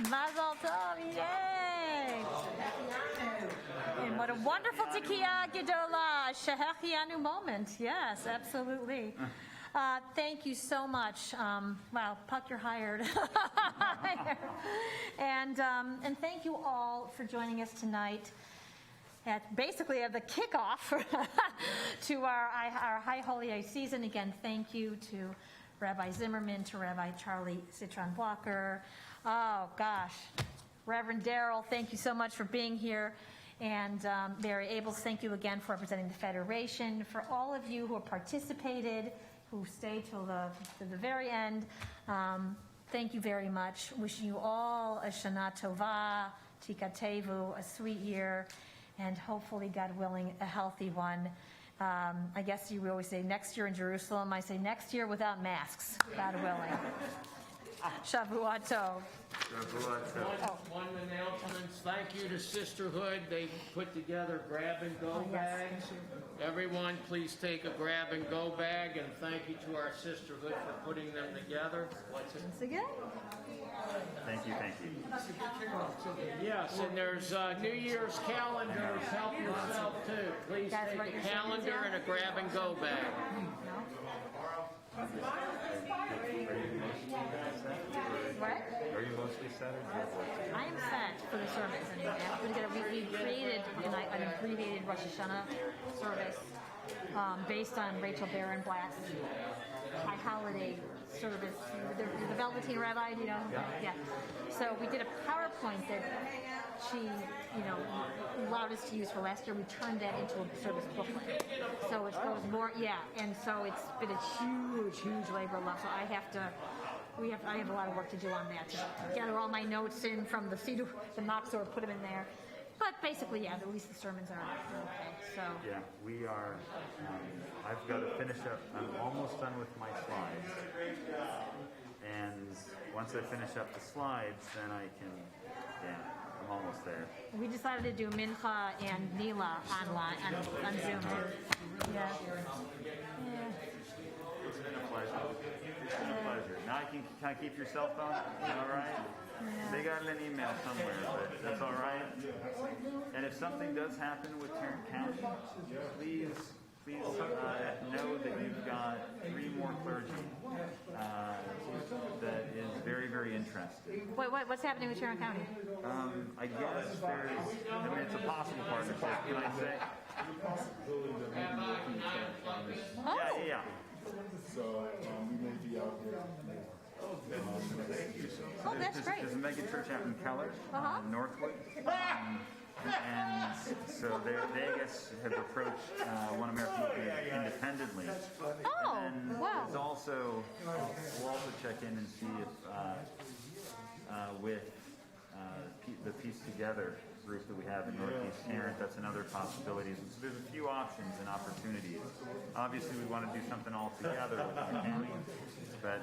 Mazel tov, yay! And what a wonderful Tekiah Gedolah, Shehechianu moment. Yes, absolutely. Thank you so much. Wow, Puck, you're hired. And thank you all for joining us tonight at basically at the kickoff to our High Holy season. Again, thank you to Rabbi Zimmerman, to Rabbi Charlie Citron-Walker. Oh, gosh. Reverend Daryl, thank you so much for being here. And Barry Abels, thank you again for representing the Federation. For all of you who have participated, who stayed till the very end, thank you very much. Wishing you all a Shana Tova, Tikatevu, a sweet year, and hopefully, God willing, a healthy one. I guess you always say next year in Jerusalem. I say next year without masks, God willing. Shavua Tov. One announcement. Thank you to Sisterhood. They put together grab-and-go bags. Everyone, please take a grab-and-go bag, and thank you to our Sisterhood for putting them together. Once again. Thank you, thank you. Yes, and there's New Year's calendars. Help yourself, too. Please take a calendar and a grab-and-go bag. What? Are you mostly set? I am set for the service. And we created an abbreviated Rosh Hashanah service based on Rachel Barron-Black's High Holiday service, the Velveteen Rabbi, you know? Yeah. So we did a PowerPoint that she, allowed us to use for last year. We turned that into a service booklet. So it goes more, and so it's been a huge labor of love. So I have a lot of work to do on that, to gather all my notes in from the Moxor, put them in there. But basically, at least the sermons are okay. So yeah, we are. I've got to finish up. I'm almost done with my slides, and once I finish up the slides, then I can. Yeah, I'm almost there. We decided to do Mincha and Nila online on Zoom too. Yeah. It's been a pleasure. It's been a pleasure. Now can I keep your cell phone? All right. Yeah. They got an email somewhere, but that's all right. And if something does happen with Tarrant County, please know that you've got 3 more clergy that is very, very interested. What's happening with Tarrant County? I guess it's a possible partnership. Can I say? Oh. Yeah. So we may be out here. Oh, that's great. There's a mega church out in Keller, Northwood. And so they, I guess, have approached One American independently. Oh, and wow. There's also, we'll also check in and see if with the Piece Together group that we have in Northeast Tarrant, that's another possibility. So there's a few options and opportunities. Obviously, we want to do something all together with the county, but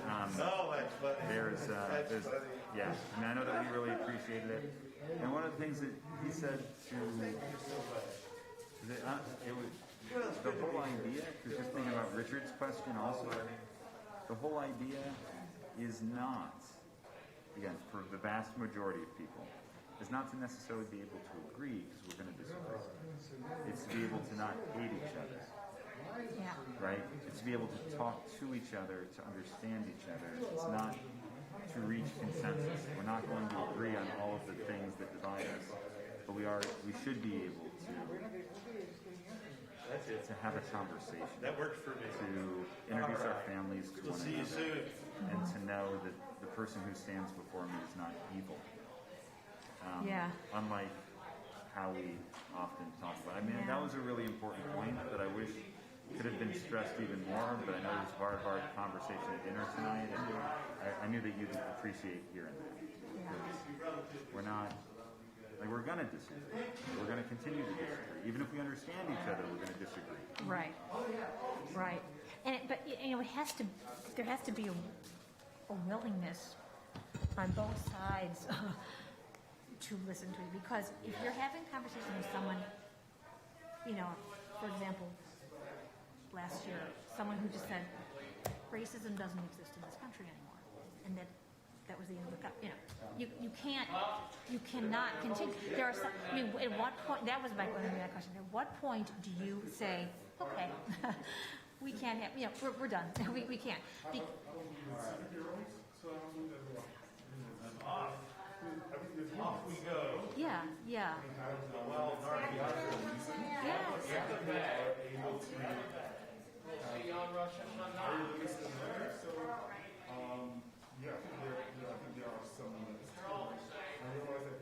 there's yeah. I mean, I know that we really appreciated it. And one of the things that he said to it was the whole idea, because just thinking about Richard's question also, the whole idea is not, again, for the vast majority of people, is not to necessarily be able to agree, because we're going to disagree. It's to be able to not hate each other. Yeah. Right? It's to be able to talk to each other, to understand each other. It's not to reach consensus. We're not going to agree on all of the things that divide us. but we should be able to have a conversation. That works for me. To introduce our families to We'll one see you another, soon. and to know that the person who stands before me is not evil. Yeah. Unlike how we often talk about. I mean, that was a really important point that I wish could have been stressed even more, but I know it was part of our conversation at dinner tonight, and I knew that you'd appreciate hearing that. Because we're not, like, we're going to disagree. We're going to continue to disagree. Even if we understand each other, we're going to disagree. Right. Right. But it has to. There has to be a willingness on both sides to listen to it. Because if you're having a conversation with someone, for example, last year, someone who just said racism doesn't exist in this country anymore, and that was the end of the you cannot continue. There are some. I mean, at what point? That was my question. At what point do you say, okay, we can't have? We're done. We can't. Off we go. Yeah. Well, See you on Russian Monday. Yeah, I think there are some. I realize that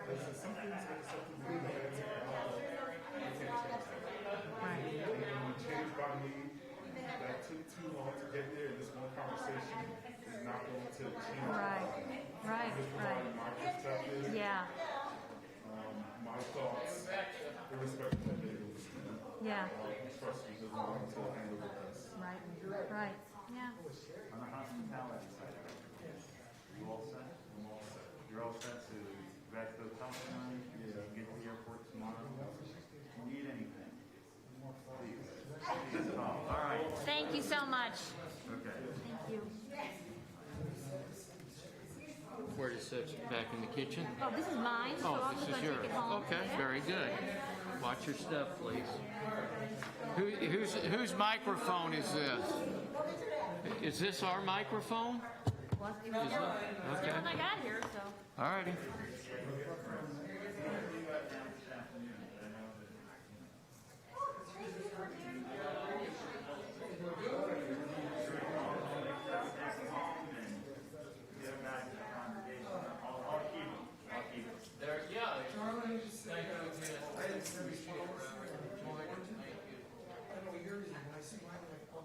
there's some things that something really bad to I can't change that. Right. And changed by me. That took too long to get there. This one conversation is not going to change. Right. Just providing my perspective. Yeah. My thoughts, irrespective of their beliefs. Yeah. Trust me, there's no one to handle with us. Right. Yeah. On the hospitality side of it, you all set? I'm all set. You're all set to back to the hotel tonight? Get to the airport tomorrow? If you need anything, please. Just call. All right. Thank you so much. Okay. Thank you. Where to sit? Back in the kitchen? Oh, this is mine, so Oh, I'm just this is going to yours. take it home. Okay, very good. Watch your step, please. Whose microphone is this? Is this our microphone? Well, it was Okay. when I got here, so. All righty. I know you're, when I see mine, like, oh,